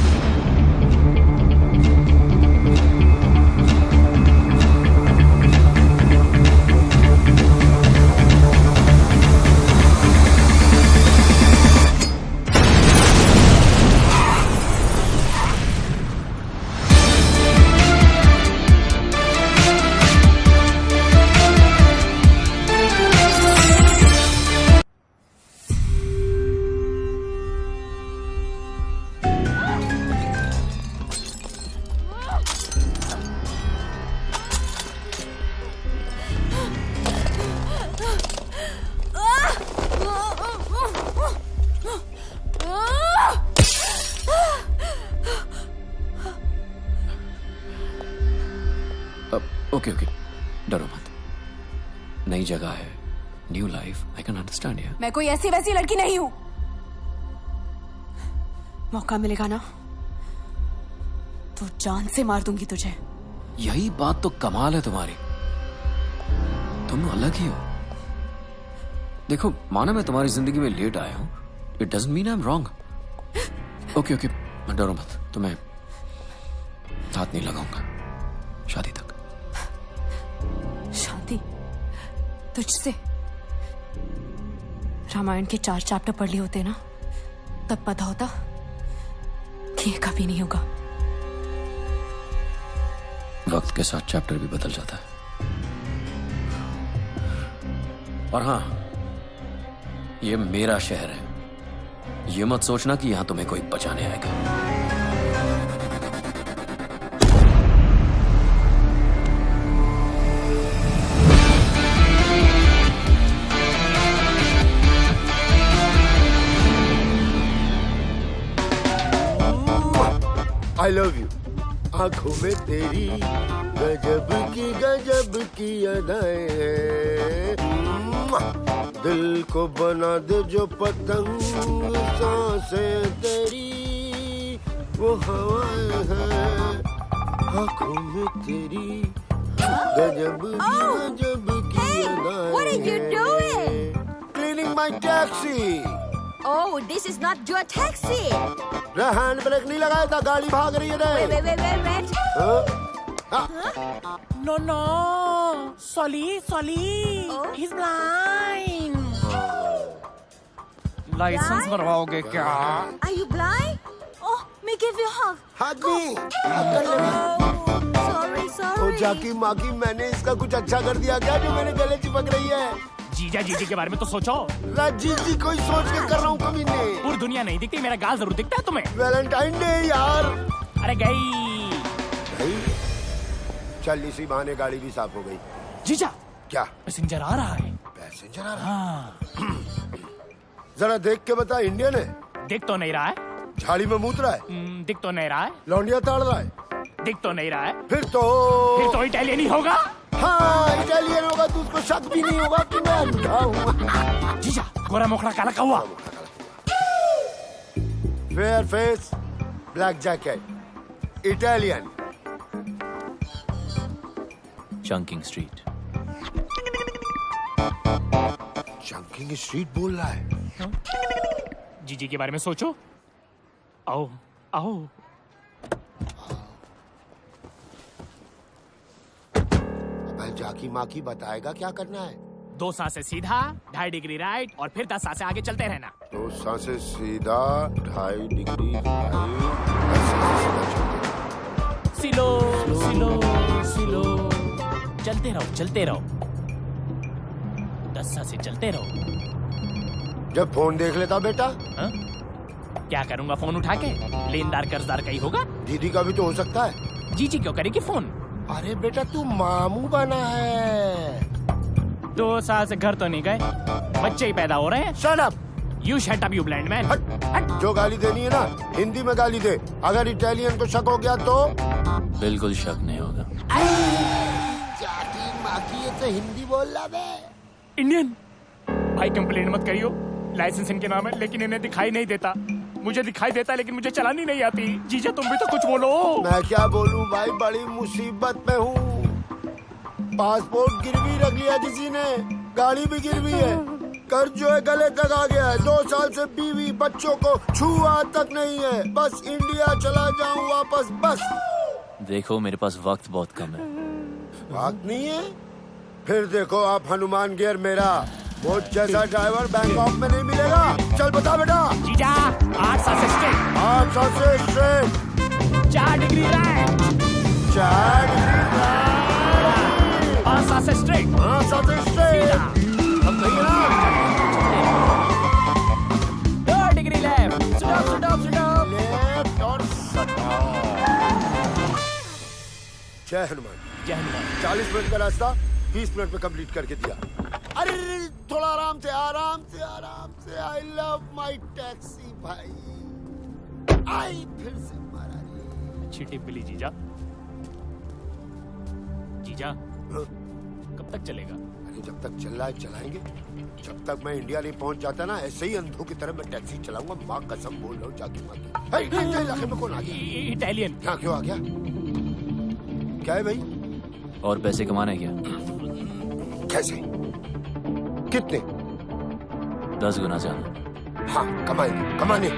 Speaker 9: ओके ओके, डरो मत। नई जगह है, new life, I can understand you.
Speaker 1: मैं कोई ऐसी वैसी लड़की नहीं हूं। मौका मिलेगा ना तो जान से मार दूंगी तुझे।
Speaker 9: यही बात तो कमाल है तुम्हारी, तुम अलग ही हो। देखो, माना मैं तुम्हारी जिंदगी में लेट आया हूं, it doesn't mean I am wrong. Okay okay, डरो मत, तुम्हें हाथ नहीं लगाऊंगा शादी तक।
Speaker 1: शादी तुझसे? रामायण के 4 चैप्टर पढ़ लिए होते ना, तब पता होता कि ये कभी नहीं होगा।
Speaker 9: वक्त के साथ चैप्टर भी बदल जाता है। और हाँ, ये मेरा शहर है, ये मत सोचना कि यहां तुम्हें कोई बचाने आएगा।
Speaker 5: I love you. आंखों में तेरी गजब की अदाएं हैं। दिल को बना दे जो पतंग, सांसें तेरी वो हवाएं हैं। आंखों में तेरी गजब की अदाएं।
Speaker 14: What are you doing?
Speaker 5: Cleaning my taxi.
Speaker 14: Oh, this is not your taxi.
Speaker 5: Hand brake नहीं लगाया था, गाड़ी भाग रही है।
Speaker 14: Wait.
Speaker 12: No. Solly. He's blind.
Speaker 8: Licence बनवाओगे क्या?
Speaker 14: Are you blind? Oh, me give you a hug.
Speaker 5: Hug me.
Speaker 14: Sorry.
Speaker 5: ओ जाकी माकी, मैंने इसका कुछ अच्छा कर दिया क्या जो मेरे गले चिपक रही है?
Speaker 15: जीजी के बारे में तो सोचो।
Speaker 5: जी कोई सोच के कर रहा हूँ कभी नहीं।
Speaker 15: पूरी दुनिया नहीं दिखती, मेरा गाल जरूर दिखता है तुम्हें।
Speaker 5: वैलेंटाइन डे यार।
Speaker 15: अरे गई।
Speaker 5: चल इसी बहाने गाड़ी भी साफ हो गई।
Speaker 15: जीजा,
Speaker 5: क्या
Speaker 15: पैसेंजर आ रहा है?
Speaker 5: पैसेंजर आ रहा है? जरा देख के बता, इंडियन है?
Speaker 15: दिख तो नहीं रहा है।
Speaker 5: झाड़ी में मूत रहा है?
Speaker 15: दिख तो नहीं रहा है।
Speaker 5: लौंडिया ताड़ रहा है?
Speaker 15: दिख तो नहीं रहा है।
Speaker 5: फिर तो
Speaker 15: इटालियन ही होगा।
Speaker 5: हाँ इटालियन होगा तो उसको शक भी नहीं होगा कि मैं अंधा हूँ।
Speaker 15: जीजा गोरा मोखड़ा काला कौवा।
Speaker 5: Fair face, black jacket, Italian.
Speaker 6: Chunking street.
Speaker 5: Chunking street बोल रहा है।
Speaker 15: जीजी के बारे में सोचो। आओ आओ।
Speaker 5: अब जाकी माकी बताएगा क्या करना है।
Speaker 15: 2 सांसें सीधा, 2.5 डिग्री राइट और फिर 10 सांसें आगे चलते रहना।
Speaker 5: 2 सांसें सीधा, 2.5 डिग्री राइट।
Speaker 15: सिलो सिलो सिलो। चलते रहो चलते रहो। 10 सांसें चलते रहो।
Speaker 5: जब फोन देख लेता बेटा।
Speaker 15: हा? क्या करूंगा फोन उठा के? लेनदार कर्जदार का ही होगा।
Speaker 5: दीदी का भी तो हो सकता है।
Speaker 15: जीजी क्यों करेगी फोन?
Speaker 5: अरे बेटा तू मामू बना है।
Speaker 15: 2 साल से घर तो नहीं गए, बच्चे ही पैदा हो रहे हैं।
Speaker 5: Shut up.
Speaker 15: You shut up you blind man.
Speaker 5: हट। जो गाली देनी है ना हिंदी में गाली दे। अगर इटालियन को शक हो गया तो
Speaker 6: बिल्कुल शक नहीं होगा।
Speaker 5: जाकी माकी ये तो हिंदी बोल रहा बे।
Speaker 15: इंडियन भाई कंप्लेन मत करियो। लाइसेंस इनके नाम है लेकिन इन्हें दिखाई नहीं देता। मुझे दिखाई देता है लेकिन मुझे चलानी नहीं आती। जीजा तुम भी तो कुछ बोलो।
Speaker 5: मैं क्या बोलूं भाई, बड़ी मुसीबत में हूँ। पासपोर्ट गिरवी रख लिया किसी ने, गाड़ी भी गिरवी है, कर्ज जो है गले तक आ गया है। 2 साल से बीवी बच्चों को छुआ तक नहीं है। बस इंडिया चला जाऊं वापस बस।
Speaker 6: देखो मेरे पास वक्त बहुत कम है।
Speaker 5: वक्त नहीं है? फिर देखो आप हनुमान गियर मेरा। वो जैसा ड्राइवर बैंकॉक में नहीं मिलेगा। चल बता बेटा।
Speaker 15: जीजा 8 सांसें स्ट्रेट।
Speaker 5: 8 सांसें straight.
Speaker 15: 4 degree right.
Speaker 5: 4 degree right.
Speaker 15: 5 सांसें स्ट्रेट।
Speaker 5: 5 सांसें स्ट्रेट। अब सही है ना?
Speaker 15: 2 डिग्री लेफ्ट। स्टॉप।
Speaker 5: लेफ्ट और जय हनुमान।
Speaker 15: जय हनुमान।
Speaker 5: 40 मिनट का रास्ता 20 मिनट में कंप्लीट करके दिया। अरे थोड़ा आराम से आराम से आराम से। आई लव माई टैक्सी भाई। आई फिर से मारा रे।
Speaker 15: अच्छी टिप मिली जीजा। जीजा कब तक चलेगा?
Speaker 5: अरे जब तक चल रहा है चलाएंगे। जब तक मैं इंडिया नहीं पहुंच जाता ना ऐसे ही अंधों की तरह मैं टैक्सी चलाऊंगा। माँ कसम बोल रहा हूँ जाके माँ। इलाके में कौन आ गया?
Speaker 15: इटालियन।
Speaker 5: यहाँ क्यों आ गया? क्या है भाई?
Speaker 6: और पैसे कमाने क्या?
Speaker 5: कैसे? कितने?
Speaker 6: 10 गुना ज्यादा।
Speaker 5: हाँ कमाएंगे, कमाने।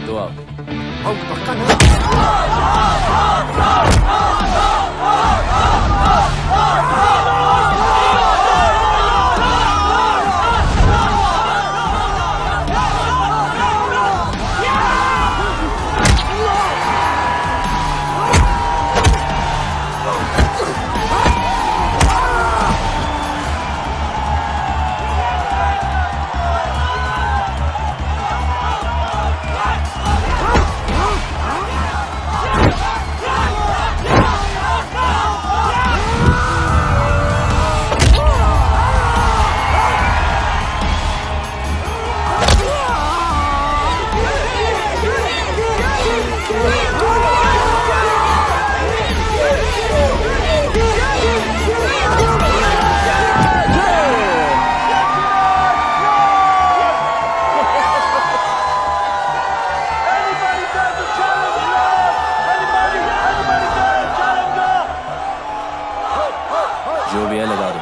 Speaker 6: तो आओ।
Speaker 5: पक्का ना?
Speaker 6: जो भी है लगा दो।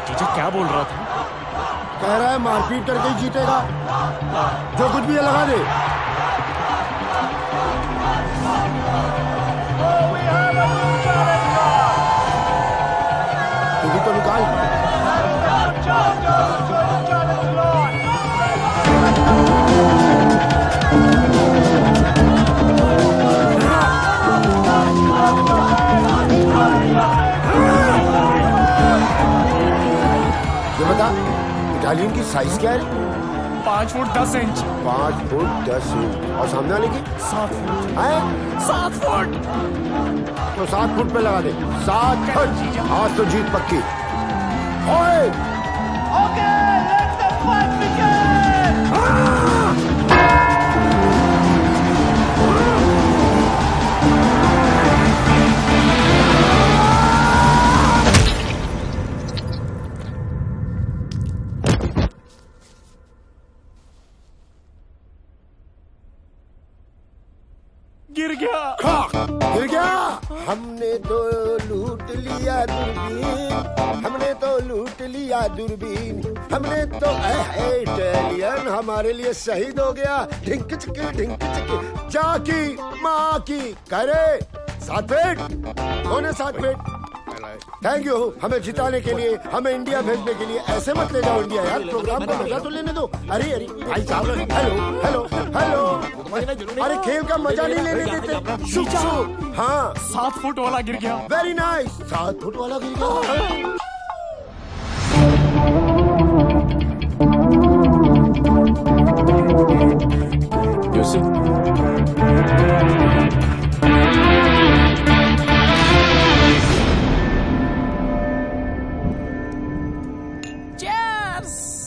Speaker 15: जीजा क्या बोल रहा था?
Speaker 5: कह रहा है मारपीट करके ही जीतेगा। जो कुछ भी है लगा दे। तू भी तो निकाल। ये बता इटालियन की साइज क्या है?
Speaker 15: 5 फुट 10 इंच।
Speaker 5: 5 foot 10 inch. और सामने वाले की
Speaker 15: 7 फुट।
Speaker 5: है
Speaker 15: 7 फुट।
Speaker 5: तो 7 फुट पे लगा दे। 7 फुट। आज तो जीत पक्की। ओए
Speaker 12: Okay, let the fight begin!
Speaker 15: गिर गया।
Speaker 5: गिर गया। हमने तो लूट लिया दूरबीन, हमने तो लूट लिया दूरबीन, हमने तो इटालियन हमारे लिए शहीद हो गया। ढिंक चिकी जाकी माँ की करे 7 फीट। कौन है 7 फीट? थैंक यू हमें जिताने के लिए, हमें इंडिया भेजने के लिए। ऐसे मत ले जाओ इंडिया यार, प्रोग्राम को मजा तो लेने दो। अरे अरे भाई साहब, हेलो हेलो हेलो। अरे खेल का मजा नहीं लेने देते। शुभ शुभ। हाँ
Speaker 15: 7 फुट वाला गिर गया।
Speaker 5: Very nice. 7 फुट वाला गिर गया।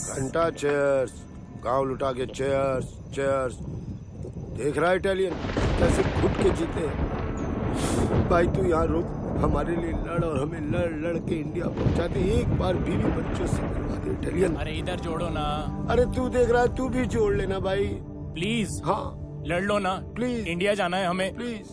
Speaker 5: घंटा चेयर्स, गांव लुटा के चेयर्स चेयर्स। देख रहा है इटालियन कैसे घुट के जीते। भाई तू यहाँ रुक, हमारे लिए लड़ और हमें लड़ लड़ के इंडिया पहुंचाते। एक बार बीवी बच्चों से करवा दे इटालियन।
Speaker 15: अरे इधर जोड़ो ना।
Speaker 5: अरे तू देख रहा है, तू भी जोड़ लेना भाई
Speaker 15: प्लीज।
Speaker 5: हाँ
Speaker 15: लड़ लो ना
Speaker 5: प्लीज।
Speaker 15: इंडिया जाना है हमें
Speaker 5: प्लीज।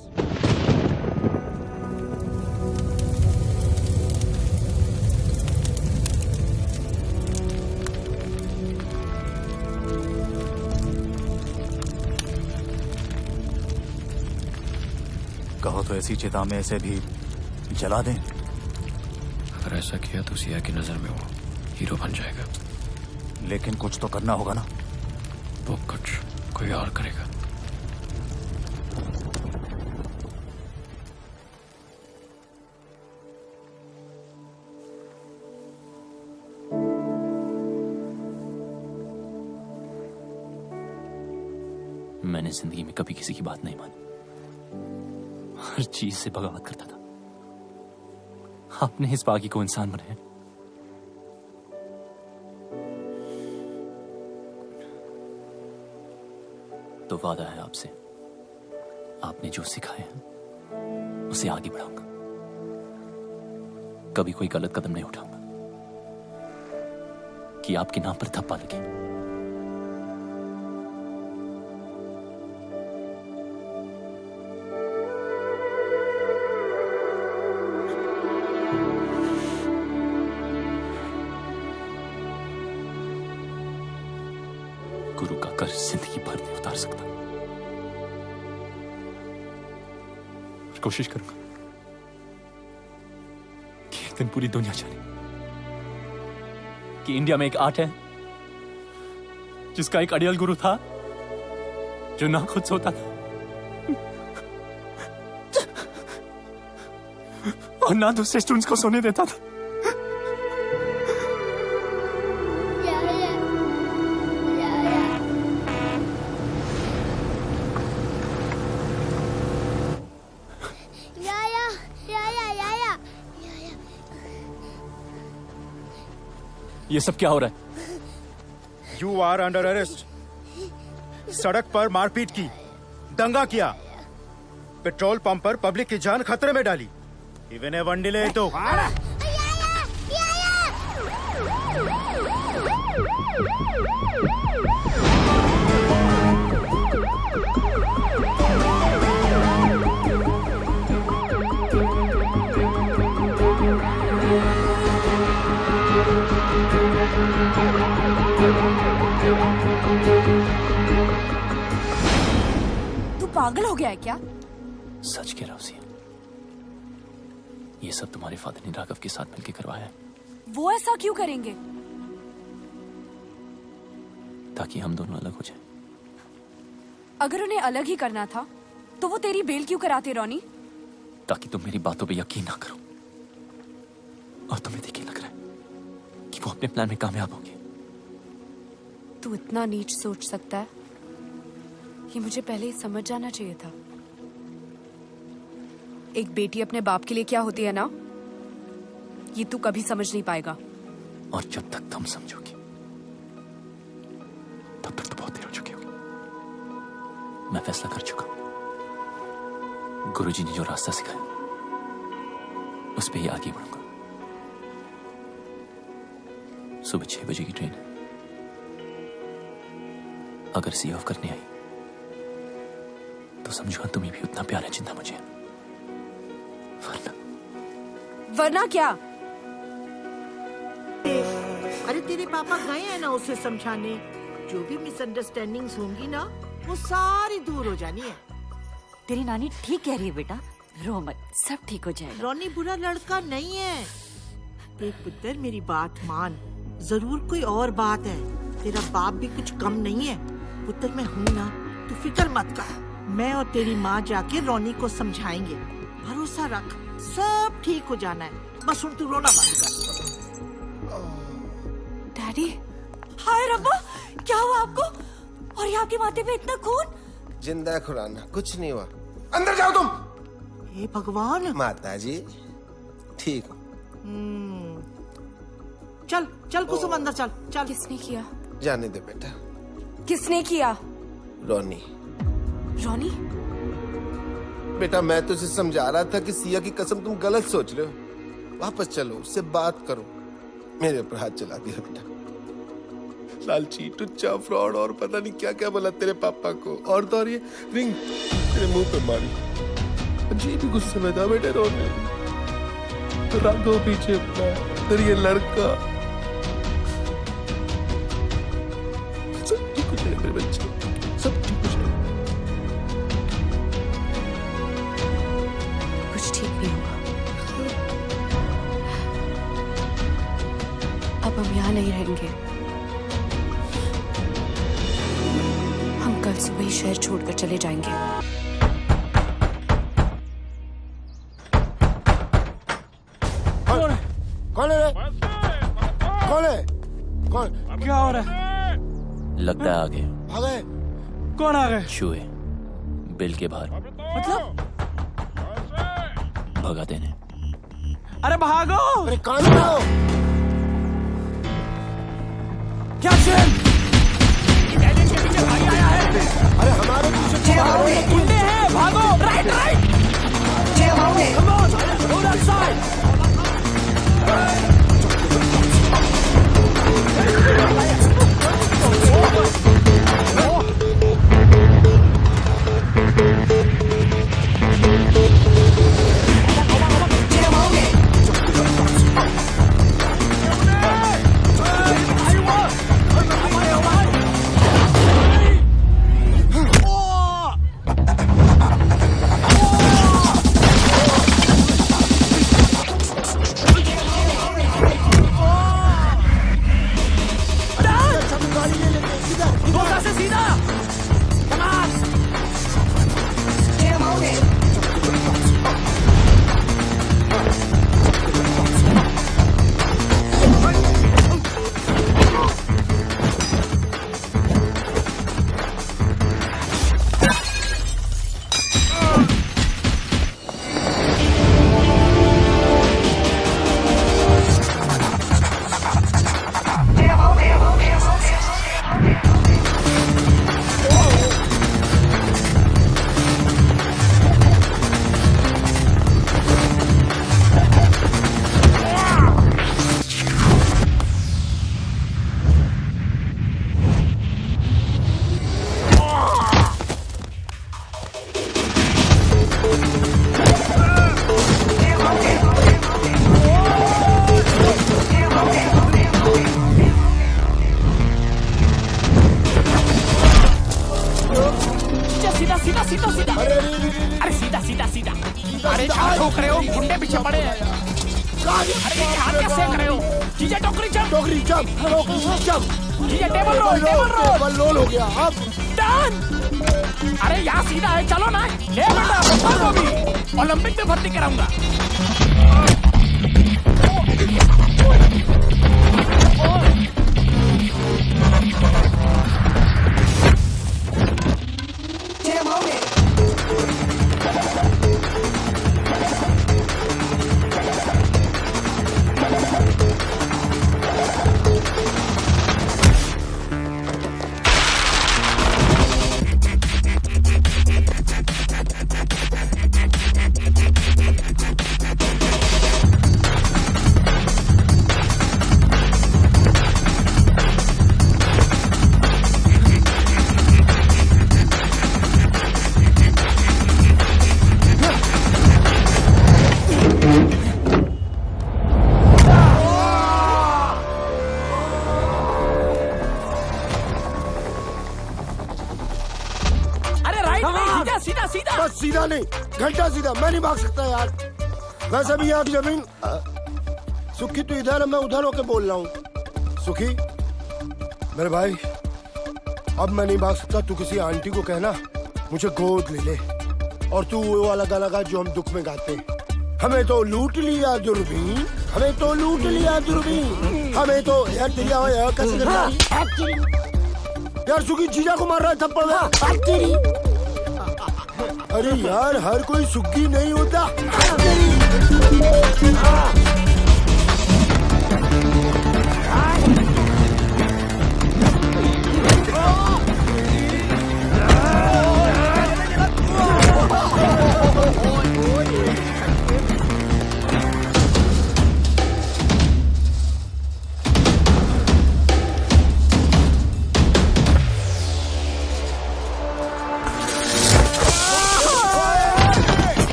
Speaker 2: कहो तो ऐसी चिता में ऐसे भी जला दें।
Speaker 9: अगर ऐसा किया तो सिया की नजर में वो हीरो बन जाएगा।
Speaker 2: लेकिन कुछ तो करना होगा ना।
Speaker 9: वो कुछ कोई और करेगा।
Speaker 6: मैंने जिंदगी में कभी किसी की बात नहीं मानी, हर चीज से बगावत करता था। आपने इस बागी को इंसान बनाया। तो वादा है आपसे, आपने जो सिखाया है उसे आगे बढ़ाऊंगा। कभी कोई गलत कदम नहीं उठाऊंगा कि आपके नाम पर थप्पा लगे। गुरु का कर्ज जिंदगी भर नहीं उतार सकता। कोशिश करूंगा कि एक दिन पूरी दुनिया जाने कि इंडिया में एक आर्ट है जिसका एक अड़ियल गुरु था जो ना खुद सोता था और ना दूसरे स्टूडेंट्स को सोने देता था। ये सब क्या हो रहा है?
Speaker 13: You are under arrest. सड़क पर मारपीट की, दंगा किया, पेट्रोल पंप पर पब्लिक की जान खतरे में डाली। इवन ए वंडिले तो
Speaker 1: तू पागल हो गया है क्या?
Speaker 6: सच कह रहा हूं सिया, ये सब तुम्हारे फादर ने राघव के साथ मिलकर करवाया है।
Speaker 1: वो ऐसा क्यों करेंगे?
Speaker 6: ताकि हम दोनों अलग हो जाएं।
Speaker 1: अगर उन्हें अलग ही करना था तो वो तेरी बेल क्यों कराते रोनी?
Speaker 6: ताकि तुम मेरी बातों पे यकीन ना करो और तुम्हें देखिए लग रहा है कि वो अपने प्लान में कामयाब होंगे।
Speaker 1: तू इतना नीच सोच सकता है? ये मुझे पहले ही समझ जाना चाहिए था। एक बेटी अपने बाप के लिए क्या होती है ना, ये तू कभी समझ नहीं पाएगा।
Speaker 6: और जब तक तुम समझोगी तब तक तो बहुत देर हो चुकी होगी। मैं फैसला कर चुका हूं। गुरुजी ने जो रास्ता सिखाया उस पे ही आगे बढ़ूंगा। सुबह 6 बजे की ट्रेन है। अगर सी ऑफ करने आई तो समझूंगा तुम्हें भी उतना प्यार है जितना मुझे।
Speaker 1: वरना क्या?
Speaker 16: अरे तेरे पापा गए हैं ना उसे समझाने। जो भी मिसअंडरस्टैंडिंग्स होंगी ना वो सारी दूर हो जानी है।
Speaker 7: तेरी नानी ठीक कह रही है बेटा, रो मत, सब ठीक हो जाएगा।
Speaker 16: रोनी बुरा लड़का नहीं है। देख पुत्र मेरी बात मान, जरूर कोई और बात है। तेरा बाप भी कुछ कम नहीं है। पुत्र मैं हूँ ना, तू फिक्र मत कर। मैं और तेरी माँ जाके रोनी को समझाएंगे। भरोसा रख, सब ठीक हो जाना है। बस सुन तू रोना बंद कर।
Speaker 14: डैडी, हाय रब्बा, क्या हुआ आपको? और ये आपके माथे पे इतना खून?
Speaker 5: जिंदा खुराना, कुछ नहीं हुआ। अंदर जाओ तुम।
Speaker 16: हे भगवान।
Speaker 5: माता जी ठीक हो?
Speaker 16: चल चल कुसुम अंदर चल चल।
Speaker 1: किसने किया?
Speaker 5: जाने दे बेटा।
Speaker 1: किसने किया?
Speaker 5: रोनी।
Speaker 1: रोनी?
Speaker 5: बेटा मैं तुझे समझा रहा था कि सिया की कसम तुम गलत सोच रहे हो। वापस चलो, उससे बात करो। मेरे ऊपर हाथ चला दिया बेटा। लालची, टुच्चा, फ्रॉड और पता नहीं क्या क्या बोला तेरे पापा को। और तो और ये रिंग तेरे मुंह पे मारी। अजीब ही गुस्से में था बेटे रोने। तो राघव पीछे फिर ये लड़का। सब ठीक हो जाएगा मेरे बच्चे, सब ठीक हो जाएगा।
Speaker 1: कुछ ठीक नहीं हुआ। अब हम यहाँ नहीं रहेंगे। हम कल सुबह ही शहर छोड़कर चले जाएंगे।
Speaker 5: कौन है? कौन है? कौन?
Speaker 8: क्या हो रहा है?
Speaker 6: लगता है आगे।
Speaker 5: आ गए?
Speaker 8: कौन आ गए?
Speaker 6: चूहे बिल के बाहर।
Speaker 8: मतलब?
Speaker 6: भगा देने।
Speaker 8: अरे भागो!
Speaker 5: अरे कौन हो?
Speaker 8: क्या चैन?
Speaker 15: के पीछे भाई आया है।
Speaker 5: अरे हमारे पीछे
Speaker 15: गुंडे हैं, भागो! Right right! Come on, go that side! अरे क्या ठोक रहे हो? गुंडे पीछे पड़े हैं। अरे ये हाथ क्या सेक रहे हो? जीजा टोकरी जंप।
Speaker 5: टोकरी जंप।
Speaker 15: जीजा टेबल रोल
Speaker 5: हो गया। अब
Speaker 15: डन। अरे यहाँ सीधा है, चलो ना। ले बेटा, बताओ अभी ओलंपिक में भर्ती कराऊंगा।
Speaker 5: सीधा नहीं, घंटा सीधा। मैं नहीं भाग सकता यार। वैसे भी यहाँ की जमीन। सुखी तू इधर है, मैं उधर होके बोल रहा हूँ। सुखी मेरे भाई, अब मैं नहीं भाग सकता। तू किसी आंटी को कहना मुझे गोद ले ले, और तू वो वाला गाना गा जो हम दुख में गाते हैं। हमें तो लूट लिया दूरबीन, हमें तो लूट लिया दूरबीन, हमें तो यार कैसे यार सुखी जीजा को मार रहा है थप्पड़ में। अरे यार हर कोई सुखी नहीं होता।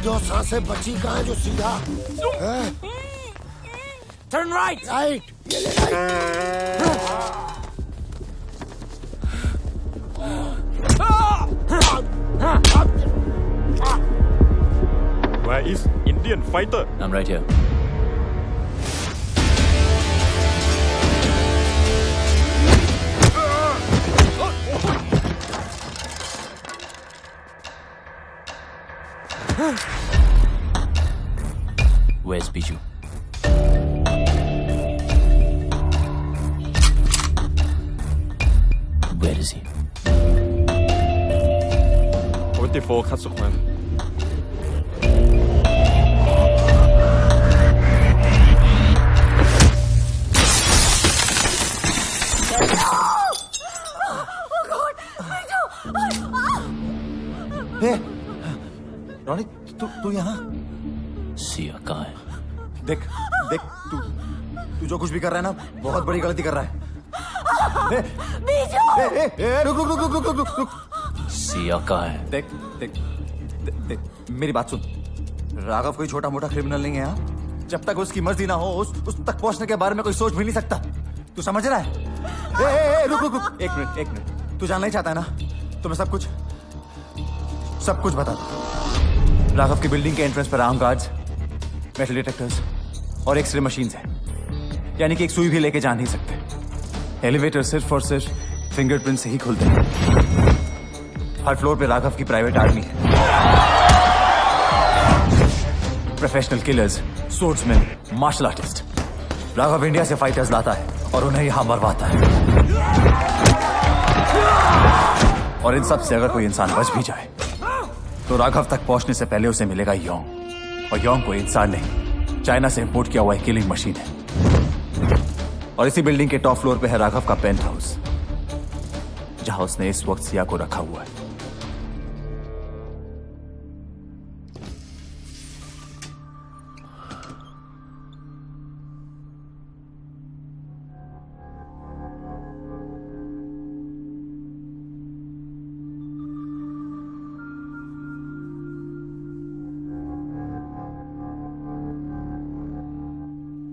Speaker 5: दो सांसें बची कहाँ है जो सीधा?
Speaker 15: Turn right.
Speaker 5: राइट, ये ले
Speaker 6: Where is Indian fighter?
Speaker 9: I'm right here. Where's Biju? Where is he?
Speaker 6: 44 คัดสุขมัน
Speaker 2: Ronnie, तू यहाँ?
Speaker 9: सिया कहाँ है?
Speaker 2: देख देख, तू जो कुछ भी कर रहा है ना, बहुत बड़ी गलती कर रहा है। रुक।
Speaker 9: सिया कहाँ है?
Speaker 2: देख, मेरी बात सुन। राघव कोई छोटा मोटा क्रिमिनल नहीं है यहाँ। जब तक उसकी मर्जी ना हो, उस तक पहुंचने के बारे में कोई सोच भी नहीं सकता। तू समझ रहा है? रुक। एक मिनट। तू जानना ही चाहता है ना, तो मैं सब कुछ बता दूं। राघव की बिल्डिंग के एंट्रेंस पर आर्म गार्ड्स, मेटल डिटेक्टर्स और एक्सरे मशीन्स हैं। यानी कि एक सुई भी लेके जा नहीं सकते। एलिवेटर सिर्फ और सिर्फ फिंगरप्रिंट से ही खुलते हैं। हर फ्लोर पे राघव की प्राइवेट आर्मी है। Professional killers, swordsman, martial artist. Raghav India से फाइटर्स लाता है और उन्हें यहां मरवाता है। और इन सब से अगर कोई इंसान बच भी जाए तो राघव तक पहुंचने से पहले उसे मिलेगा योंग। और योंग कोई इंसान नहीं, चाइना से इंपोर्ट किया हुआ एक किलिंग मशीन है। और इसी बिल्डिंग के टॉप फ्लोर पे है राघव का पेंट हाउस, जहां उसने इस वक्त सिया को रखा हुआ है।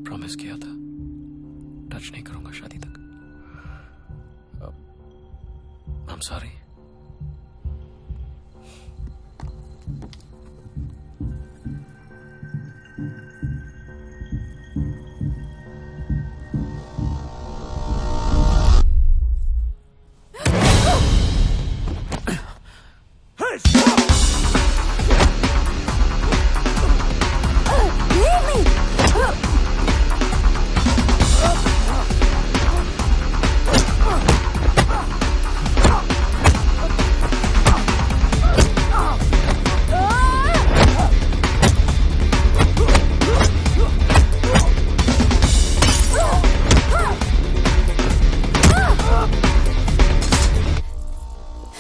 Speaker 9: प्रॉमिस किया था टच नहीं करूंगा शादी तक। I'm sorry.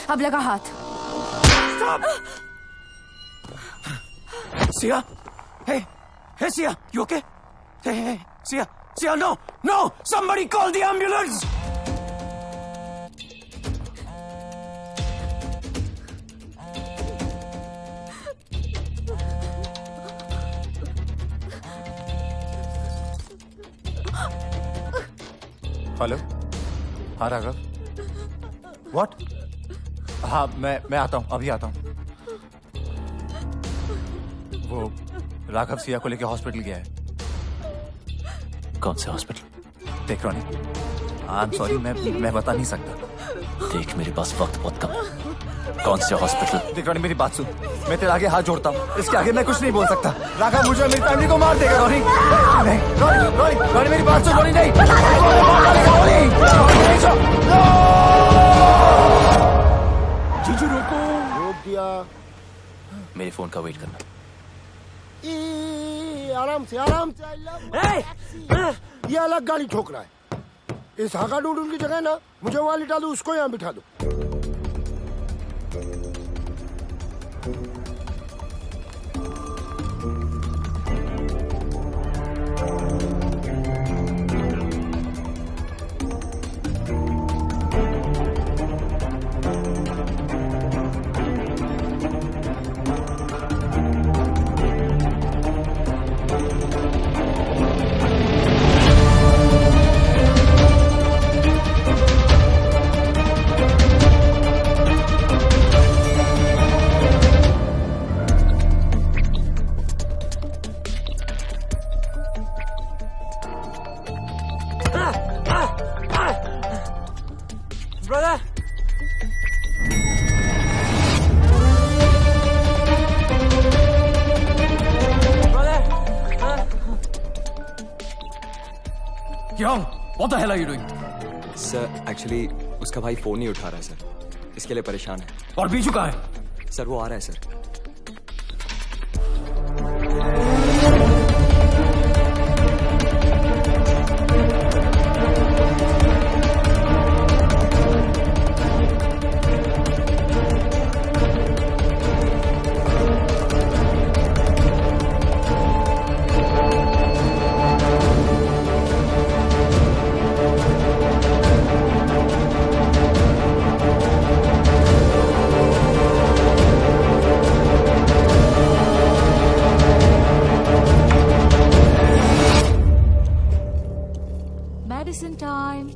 Speaker 1: अब लगा हाथ।
Speaker 15: Sia? Hey, Sia, you okay? Hey, Sia, no! Somebody call the ambulance!
Speaker 2: Hello, हाँ राघव,
Speaker 17: व्हाट? हाँ, मैं आता हूँ, अभी आता हूँ। वो राघव सिया को लेके हॉस्पिटल गया है।
Speaker 6: कौन से हॉस्पिटल?
Speaker 17: देख रोनी, आई एम सॉरी, मैं बता नहीं सकता।
Speaker 6: देख मेरे पास वक्त बहुत कम है। कौन से हॉस्पिटल?
Speaker 17: देख रोनी, मेरी बात सुन, मैं तेरे आगे हाथ जोड़ता हूँ, इसके आगे मैं कुछ नहीं बोल सकता। राघव मुझे और मेरी फैमिली को मार देगा। रोनी नहीं, रोनी मेरी बात सुन। रोनी नहीं,
Speaker 6: जीजू रोको।
Speaker 5: रोक दिया।
Speaker 6: मेरे फोन का वेट करना।
Speaker 5: आराम से ये अलग गाड़ी ठोक रहा है। इस हाका डूडूल की जगह ना मुझे वहां लिटा दो, उसको यहाँ बिठा दो।
Speaker 6: What the hell are you doing?
Speaker 18: Sir actually उसका भाई फोन नहीं उठा रहा है सर, इसके लिए परेशान है।
Speaker 6: और बीजू कहाँ है?
Speaker 18: सर वो आ रहा है sir.
Speaker 14: Medicine time.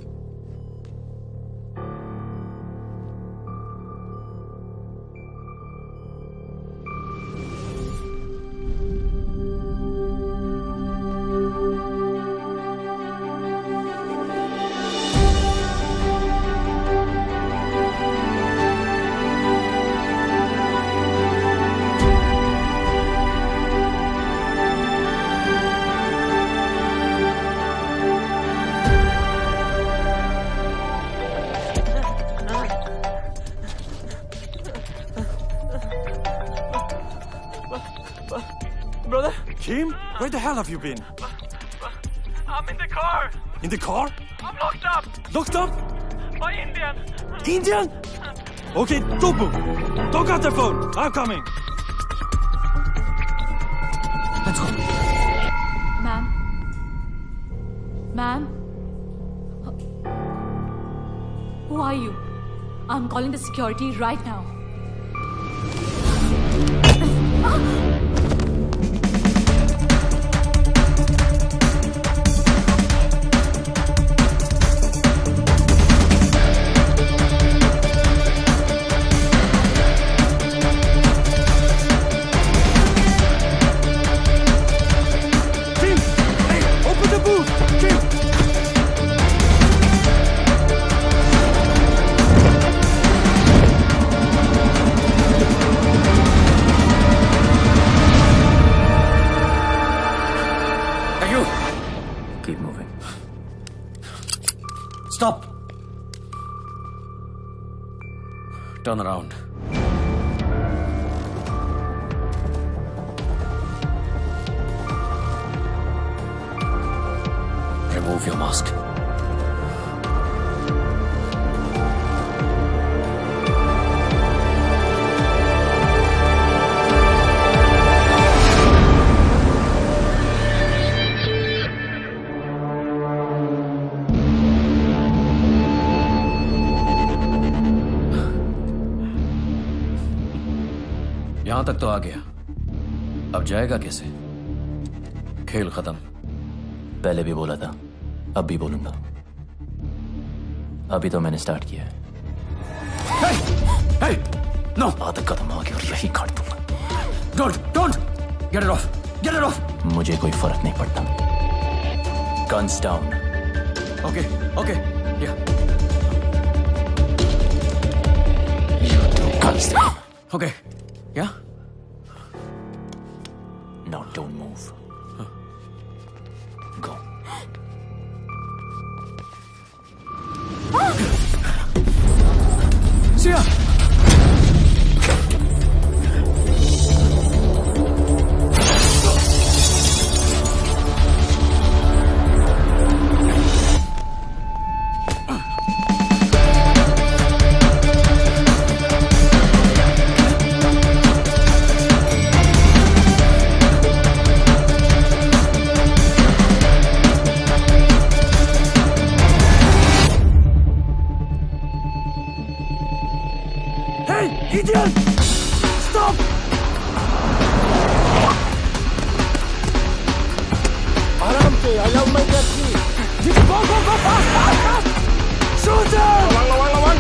Speaker 6: Brother?
Speaker 19: Jim, where the hell have you been?
Speaker 6: I'm in the car.
Speaker 19: In the car?
Speaker 6: I'm locked up.
Speaker 19: Locked up?
Speaker 6: By Indian.
Speaker 19: Indian? Okay, don't move. Don't cut the phone. I'm coming.
Speaker 6: Let's go.
Speaker 14: Ma'am? Ma'am? Who are you? I'm calling the security right now.
Speaker 6: Keep moving.
Speaker 19: Stop.
Speaker 6: Turn around. Remove your mask. यहां तक तो आ गया, अब जाएगा कैसे? खेल खत्म। पहले भी बोला था, अब भी बोलूंगा। अभी तो मैंने स्टार्ट किया है।
Speaker 4: Hey! No!
Speaker 6: आधा कदम आगे और यही काट दूंगा।
Speaker 4: Don't! Get it off! Get it off!
Speaker 6: मुझे कोई फर्क नहीं पड़ता। Guns down.
Speaker 4: Okay. Yeah.
Speaker 6: You two guns down.
Speaker 4: Okay. Yeah?
Speaker 6: Now don't move. Go.
Speaker 4: Sia!
Speaker 12: Idiot! Stop!
Speaker 5: आराम से, I love my taxi.
Speaker 12: Go fast! Shoot him!
Speaker 5: One.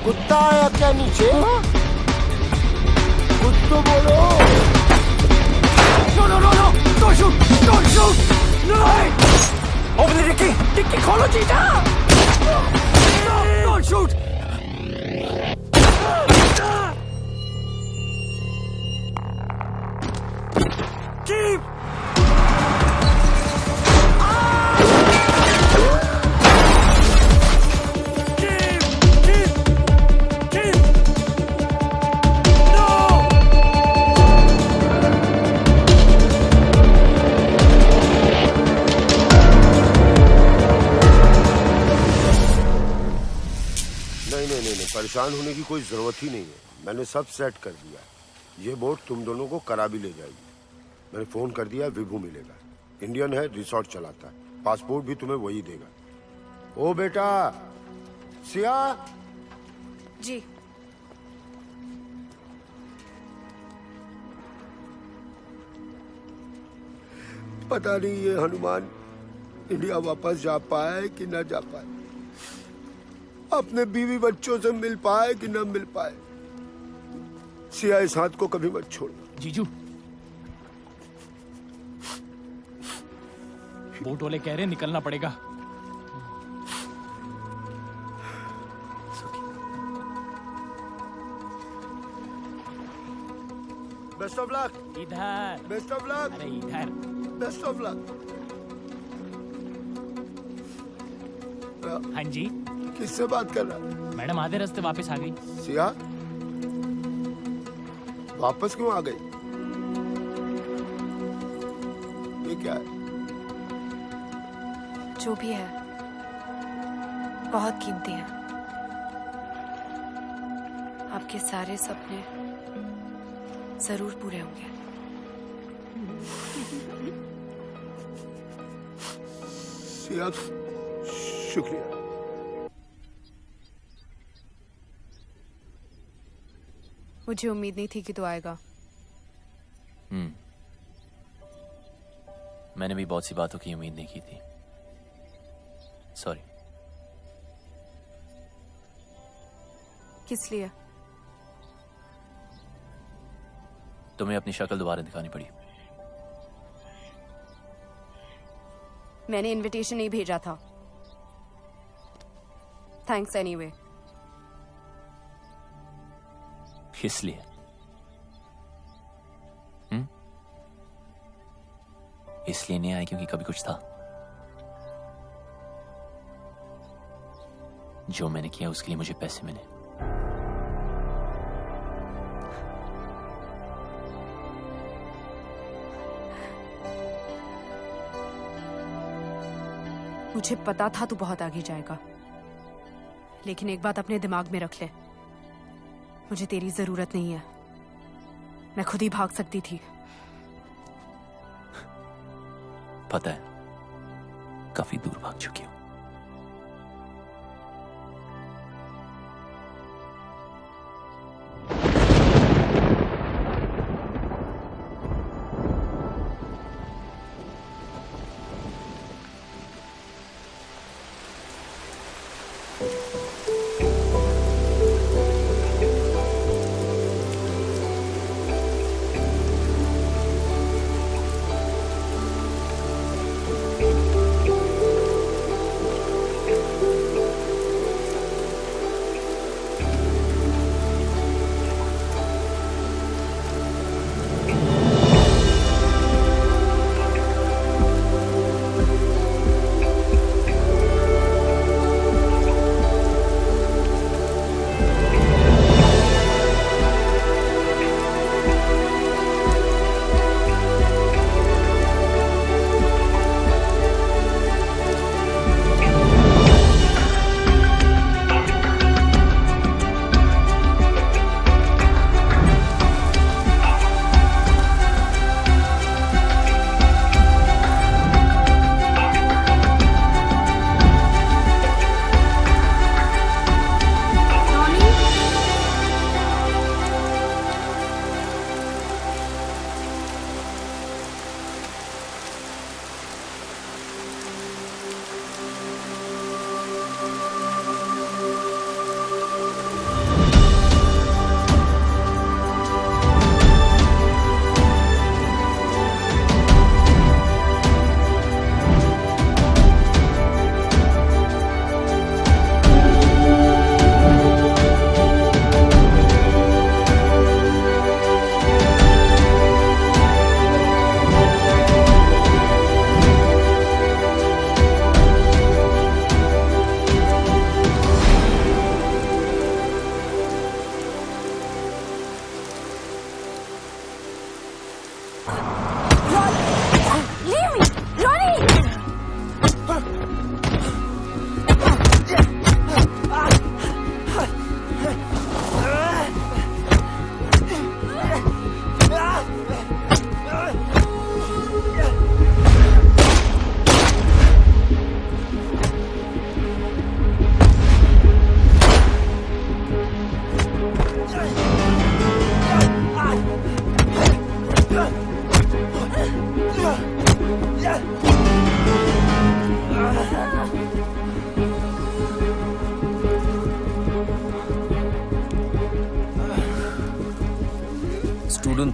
Speaker 5: कुत्ता आया क्या नीचे? कुछ तो बोलो.
Speaker 12: No! Don't shoot! No! Open the dicky! Dicky, खोलो जीजा! No! Don't shoot! Keep!
Speaker 5: नहीं, परेशान होने की कोई जरूरत ही नहीं है। मैंने सब सेट कर दिया। ये बोट तुम दोनों को करा भी ले जाएगी। मैंने फोन कर दिया, विभू मिलेगा। इंडियन है, रिसोर्ट चलाता है। पासपोर्ट भी तुम्हें वही देगा। ओ बेटा, सिया।
Speaker 1: जी।
Speaker 5: पता नहीं ये हनुमान इंडिया वापस जा पाए कि ना जा पाए, अपने बीवी बच्चों से मिल पाए कि ना मिल पाए। सिया, इस हाथ को कभी मत छोड़ना।
Speaker 15: जीजू, बोट वाले कह रहे निकलना पड़ेगा।
Speaker 5: Best of luck.
Speaker 15: इधर।
Speaker 5: Best of luck.
Speaker 15: अरे इधर।
Speaker 5: Best of luck.
Speaker 15: हाँ जी।
Speaker 5: किससे बात कर रहा?
Speaker 15: मैडम आधे रास्ते वापस आ गई।
Speaker 5: सिया, वापस क्यों आ गई? ये क्या है?
Speaker 1: जो भी है बहुत कीमती है। आपके सारे सपने जरूर पूरे होंगे।
Speaker 5: सिया, शुक्रिया।
Speaker 1: मुझे उम्मीद नहीं थी कि तू आएगा।
Speaker 6: मैंने भी बहुत सी बातों की उम्मीद नहीं की थी। सॉरी।
Speaker 1: किस लिए?
Speaker 6: तुम्हें अपनी शक्ल दोबारा दिखानी पड़ी।
Speaker 1: मैंने इनविटेशन नहीं भेजा था। Thanks anyway.
Speaker 6: इसलिए इसलिए नहीं आया क्योंकि कभी कुछ था। जो मैंने किया उसके लिए मुझे पैसे मिले।
Speaker 1: मुझे पता था तू बहुत आगे जाएगा, लेकिन एक बात अपने दिमाग में रख ले, मुझे तेरी जरूरत नहीं है। मैं खुद ही भाग सकती थी।
Speaker 6: पता है, काफी दूर भाग चुकी हूं।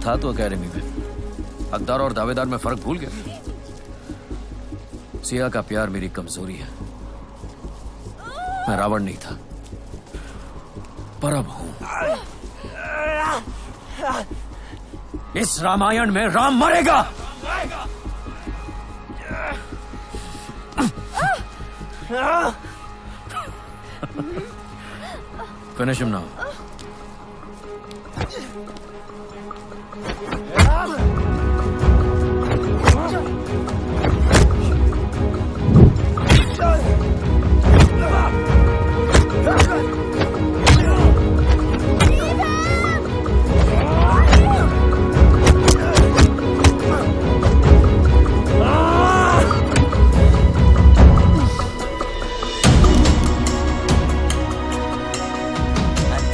Speaker 9: था तो अकेडमी में, हकदार और दावेदार में फर्क भूल गया। सिया का प्यार मेरी कमजोरी है। मैं रावण नहीं था, पर अब हूं। इस रामायण में राम मरेगा। Finish him now.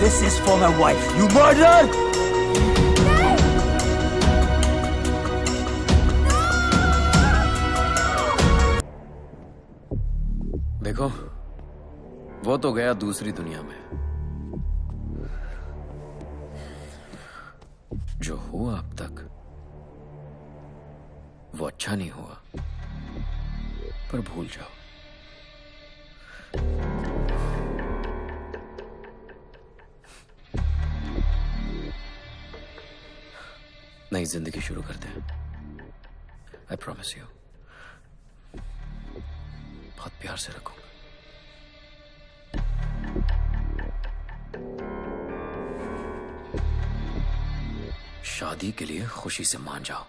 Speaker 12: This is for my wife. You murdered!
Speaker 9: देखो, वो तो गया दूसरी दुनिया में। जो हुआ अब तक वो अच्छा नहीं हुआ, पर भूल जाओ। नई जिंदगी शुरू करते हैं। आई प्रॉमिस यू, बहुत प्यार से रखूंगा। शादी के लिए खुशी से मान जाओ,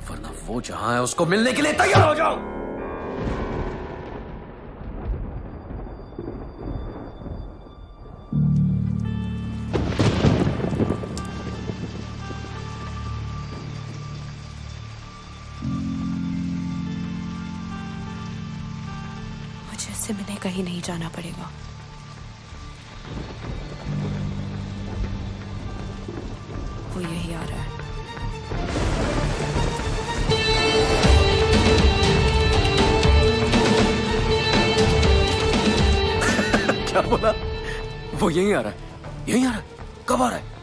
Speaker 9: वरना वो जहां है उसको मिलने के लिए तैयार हो जाओ।
Speaker 1: से मैंने कहीं नहीं जाना पड़ेगा। वो यही आ रहा है।
Speaker 9: क्या बोला? वो यही आ रहा है? यही आ रहा है? कब आ रहा है?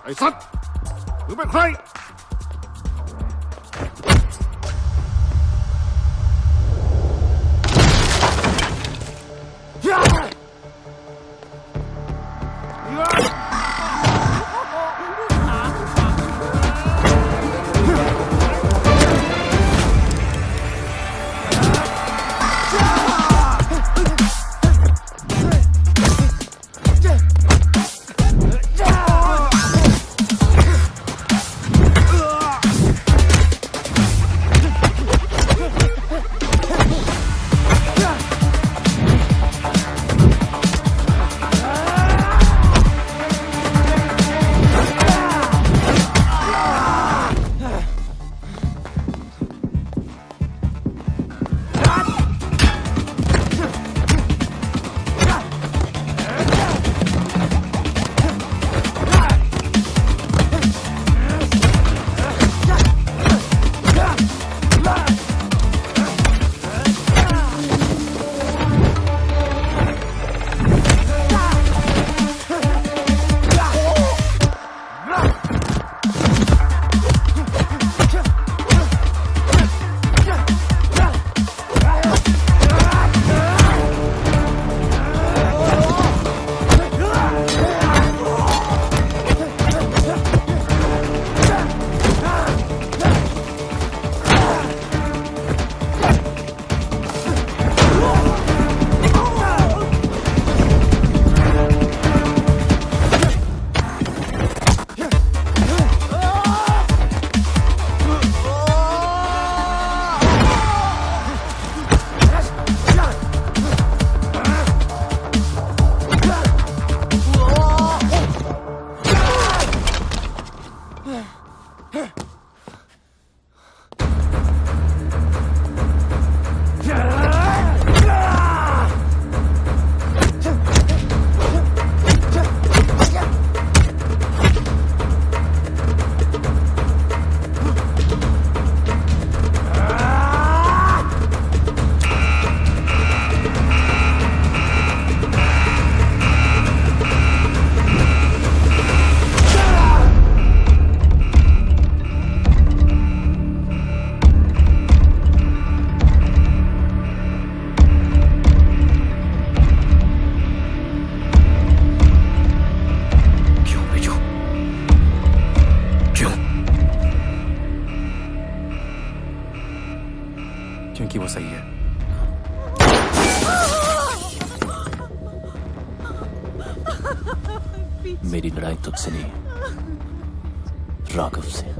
Speaker 3: Hey, son! You been crying?
Speaker 6: मेरी लड़ाई तुझसे नहीं, राघव से।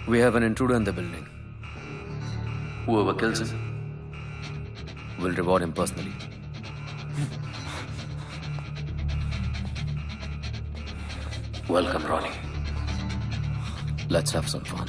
Speaker 9: We have an intruder in the building. Whoever kills him will reward him personally. Welcome, Ronnie. Let's have some fun.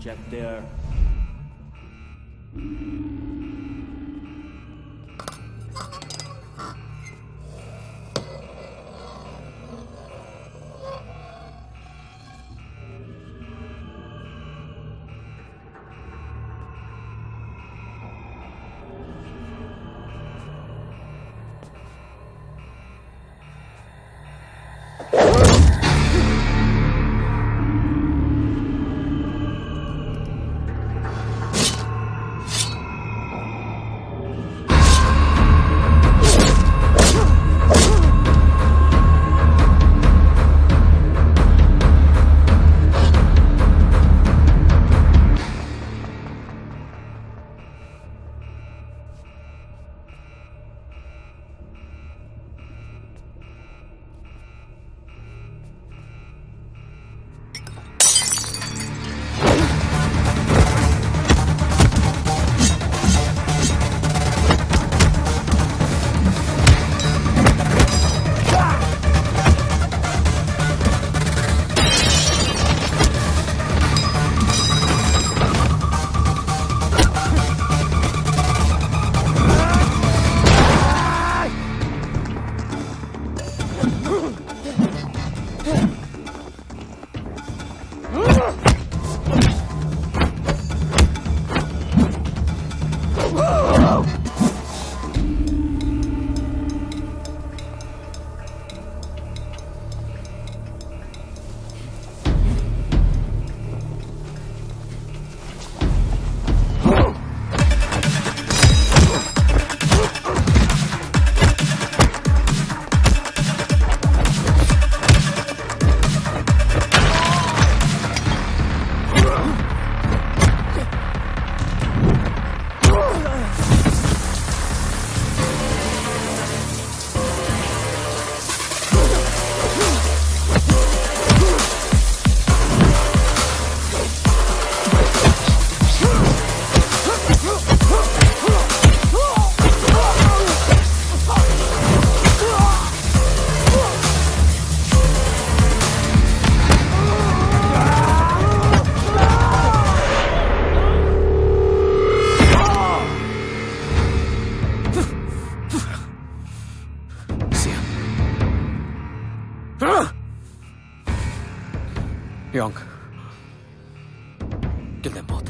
Speaker 19: Check there.
Speaker 9: Young. Kill them both.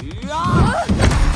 Speaker 12: Yeah!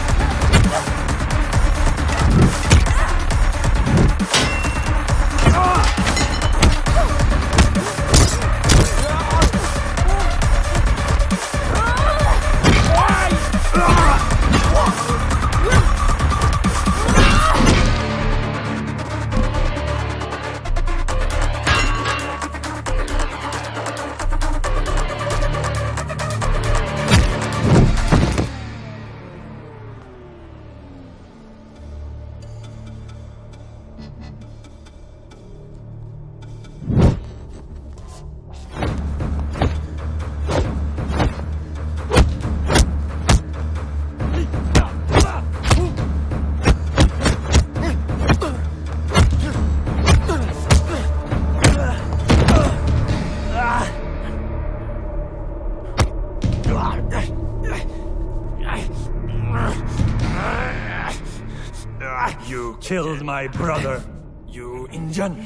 Speaker 19: You killed my brother, you Indian.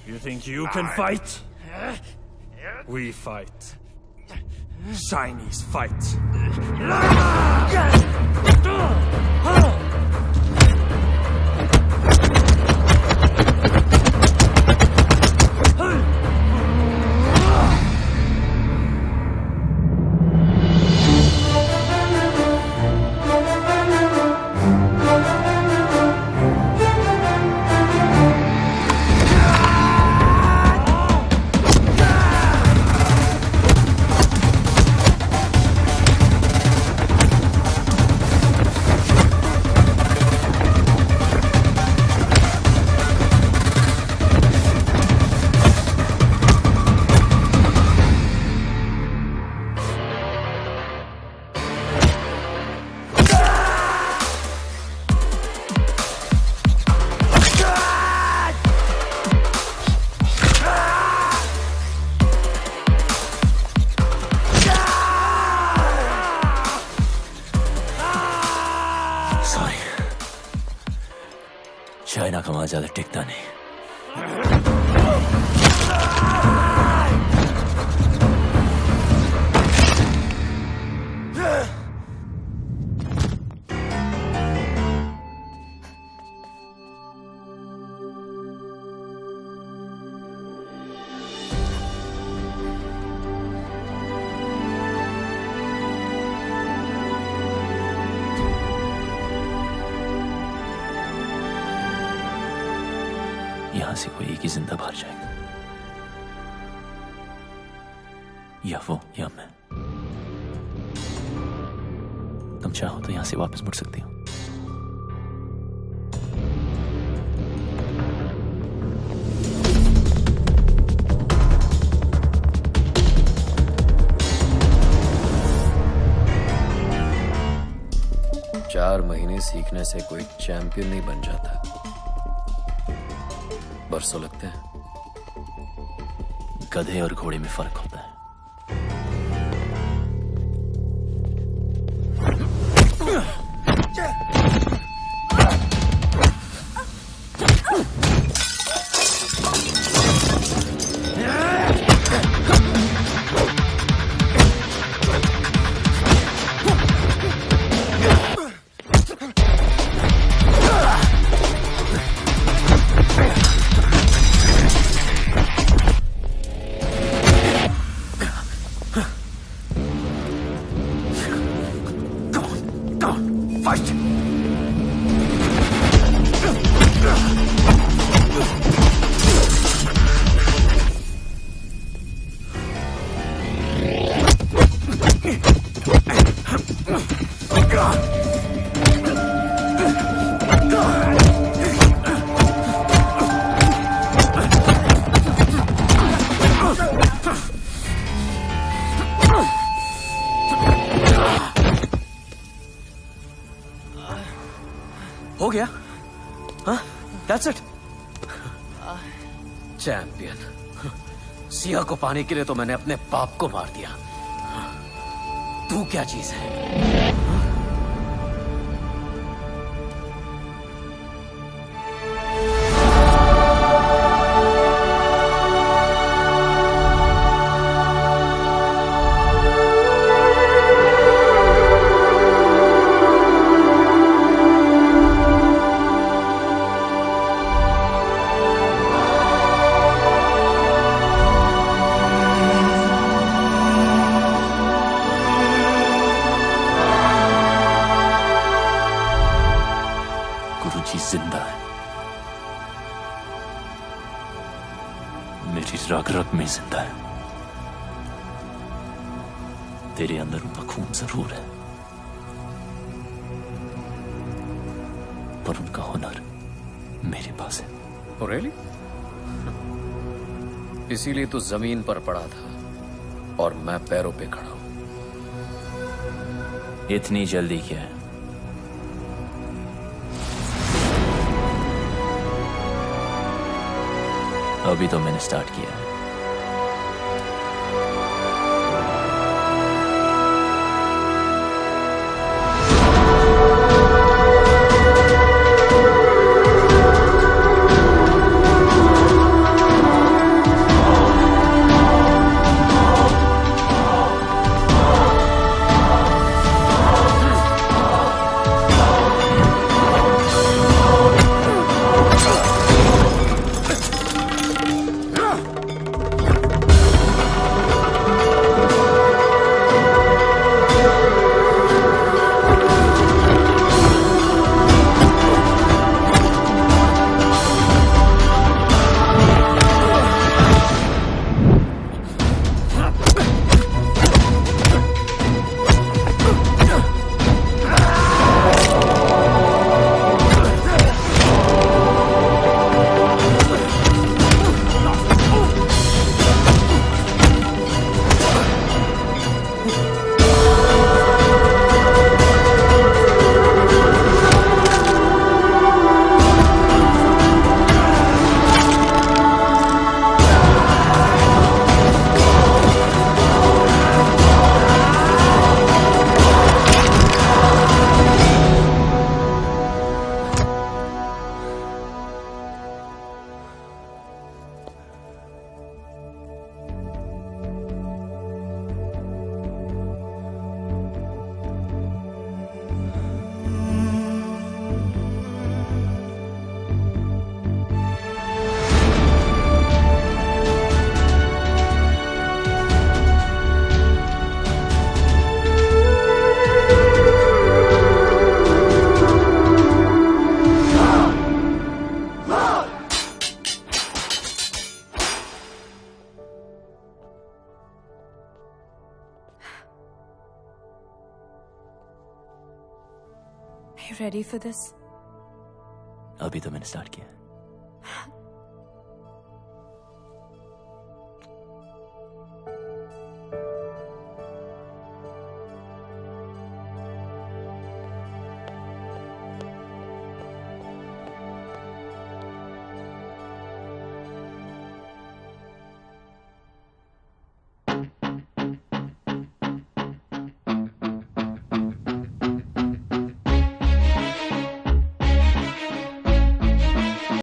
Speaker 19: You think you can fight? We fight. Chinese fight.
Speaker 6: China का वहां ज्यादा टिकता नहीं। यहां से कोई एक ही जिंदा बाहर जाएगा, या वो या मैं। तुम चाहो तो यहां से वापस मुड़ सकती हो।
Speaker 9: चार महीने सीखने से कोई चैंपियन नहीं बन जाता, बरसों लगते हैं।
Speaker 6: गधे और घोड़े में फर्क होता है।
Speaker 9: हो गया? हाँ? That's it? चैंपियन। सिया को पाने के लिए तो मैंने अपने बाप को मार दिया। तू क्या चीज है?
Speaker 6: गुरुजी जिंदा है, मेरी रग रग में जिंदा है। तेरे अंदर उनका खून जरूर है, पर उनका हुनर मेरे पास है।
Speaker 9: Oh, really? इसीलिए तू जमीन पर पड़ा था और मैं पैरों पे खड़ा हूं।
Speaker 6: इतनी जल्दी क्या है? अभी तो मैंने स्टार्ट किया है।
Speaker 1: you ready for this?
Speaker 6: अभी तो मैंने स्टार्ट किया है।